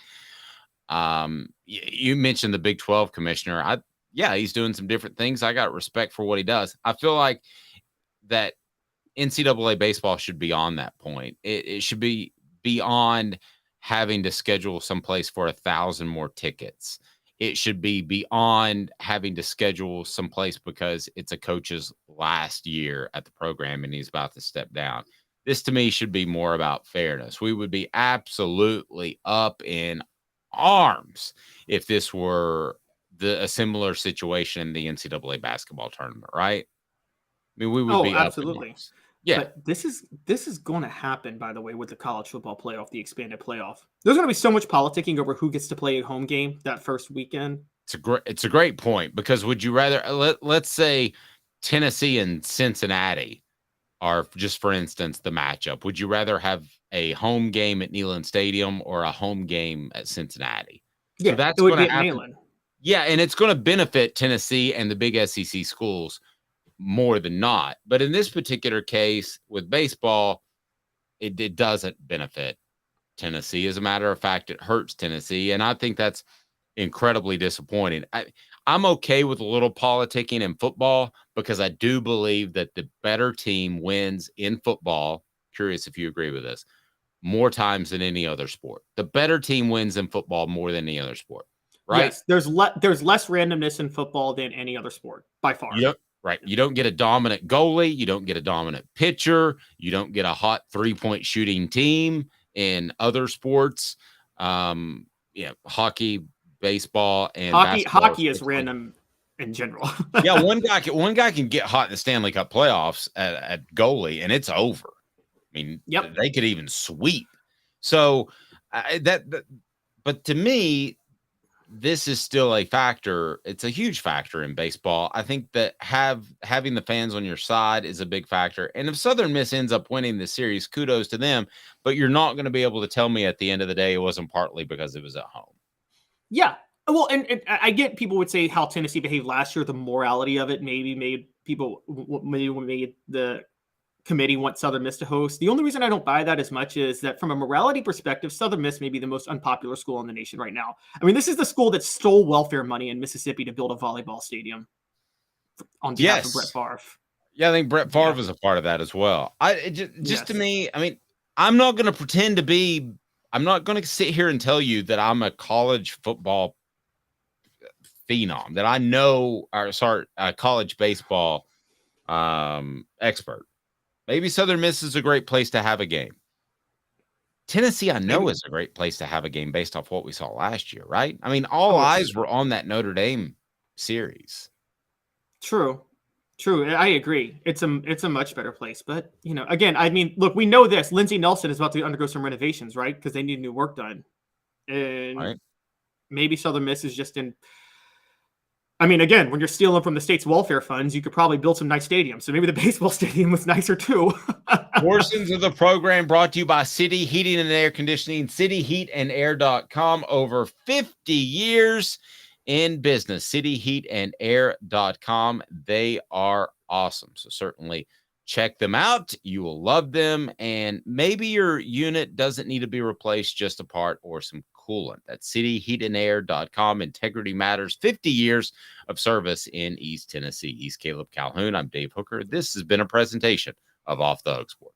Speaker 3: You mentioned the Big 12 commissioner. He's doing some different things. I got respect for what he does. I feel like that NCAA baseball should be on that point. It should be beyond having to schedule someplace for 1,000 more tickets. It should be beyond having to schedule someplace because it's a coach's last year at the program and he's about to step down. This to me should be more about fairness. We would be absolutely up in arms if this were a similar situation in the NCAA basketball tournament, right? I mean, we would be
Speaker 4: absolutely.
Speaker 3: Up in arms. Yeah.
Speaker 4: But this is going to happen, by the way, with the college football playoff, the expanded playoff. There's going to be so much politicking over who gets to play a home game that first weekend.
Speaker 3: It's a great point, because would you rather let's say Tennessee and Cincinnati are, just for instance, the matchup. Would you rather have a home game at Neyland Stadium or a home game at Cincinnati?
Speaker 4: Yeah,
Speaker 3: so that's
Speaker 4: it would
Speaker 3: going
Speaker 4: be
Speaker 3: to
Speaker 4: at
Speaker 3: happen.
Speaker 4: Neyland.
Speaker 3: Yeah, and it's going to benefit Tennessee and the big SEC schools more than not. But in this particular case with baseball, it doesn't benefit Tennessee. As a matter of fact, it hurts Tennessee. And I think that's incredibly disappointing. I'm okay with a little politicking in football because I do believe that the better team wins in football. Curious if you agree with this, more times than any other sport. The better team wins in football more than any other sport, right?
Speaker 4: Yes, there's less randomness in football than any other sport by far.
Speaker 3: Right. You don't get a dominant goalie. You don't get a dominant pitcher. You don't get a hot 3-point shooting team in other sports. Hockey, baseball, and
Speaker 4: hockey is random in general.
Speaker 3: Yeah, one guy can get hot in the Stanley Cup playoffs at goalie, and it's over. I mean, they could even sweep. So but to me, this is still a factor. It's a huge factor in baseball. I think that having the fans on your side is a big factor. And if Southern Miss ends up winning the series, kudos to them. But you're not going to be able to tell me at the end of the day it wasn't partly because it was at home.
Speaker 4: Yeah. Well, and I get people would say how Tennessee behaved last year. The morality of it maybe made the committee want Southern Miss to host. The only reason I don't buy that as much is that from a morality perspective, Southern Miss may be the most unpopular school in the nation right now. I mean, this is the school that stole welfare money in Mississippi to build a volleyball stadium on behalf of Brett Favre.
Speaker 3: Yeah, I think Brett Favre was a part of that as well. To me, I mean, I'm not going to sit here and tell you that I'm a college football phenom, that I know, college baseball expert. Maybe Southern Miss is a great place to have a game. Tennessee, I know, is a great place to have a game based off what we saw last year, right? I mean, all eyes were on that Notre Dame series.
Speaker 4: True. I agree. It's a much better place. But, again, I mean, look, we know this. Lindsey Nelson is about to undergo some renovations, right? Because they need new work done. And maybe Southern Miss is just in. I mean, again, when you're stealing from the state's welfare funds, you could probably build some nice stadiums. So maybe the baseball stadium was nicer too.
Speaker 3: Portions of the program brought to you by City Heating and Air Conditioning, cityheatandair.com. Over 50 years in business, cityheatandair.com. They are awesome. So certainly check them out. You will love them. And maybe your unit doesn't need to be replaced, just a part or some coolant. That's cityheatandair.com. Integrity matters. 50 years of service in East Tennessee. East Caleb Calhoun. I'm Dave Hooker. This has been a presentation of Off the Hook Sports.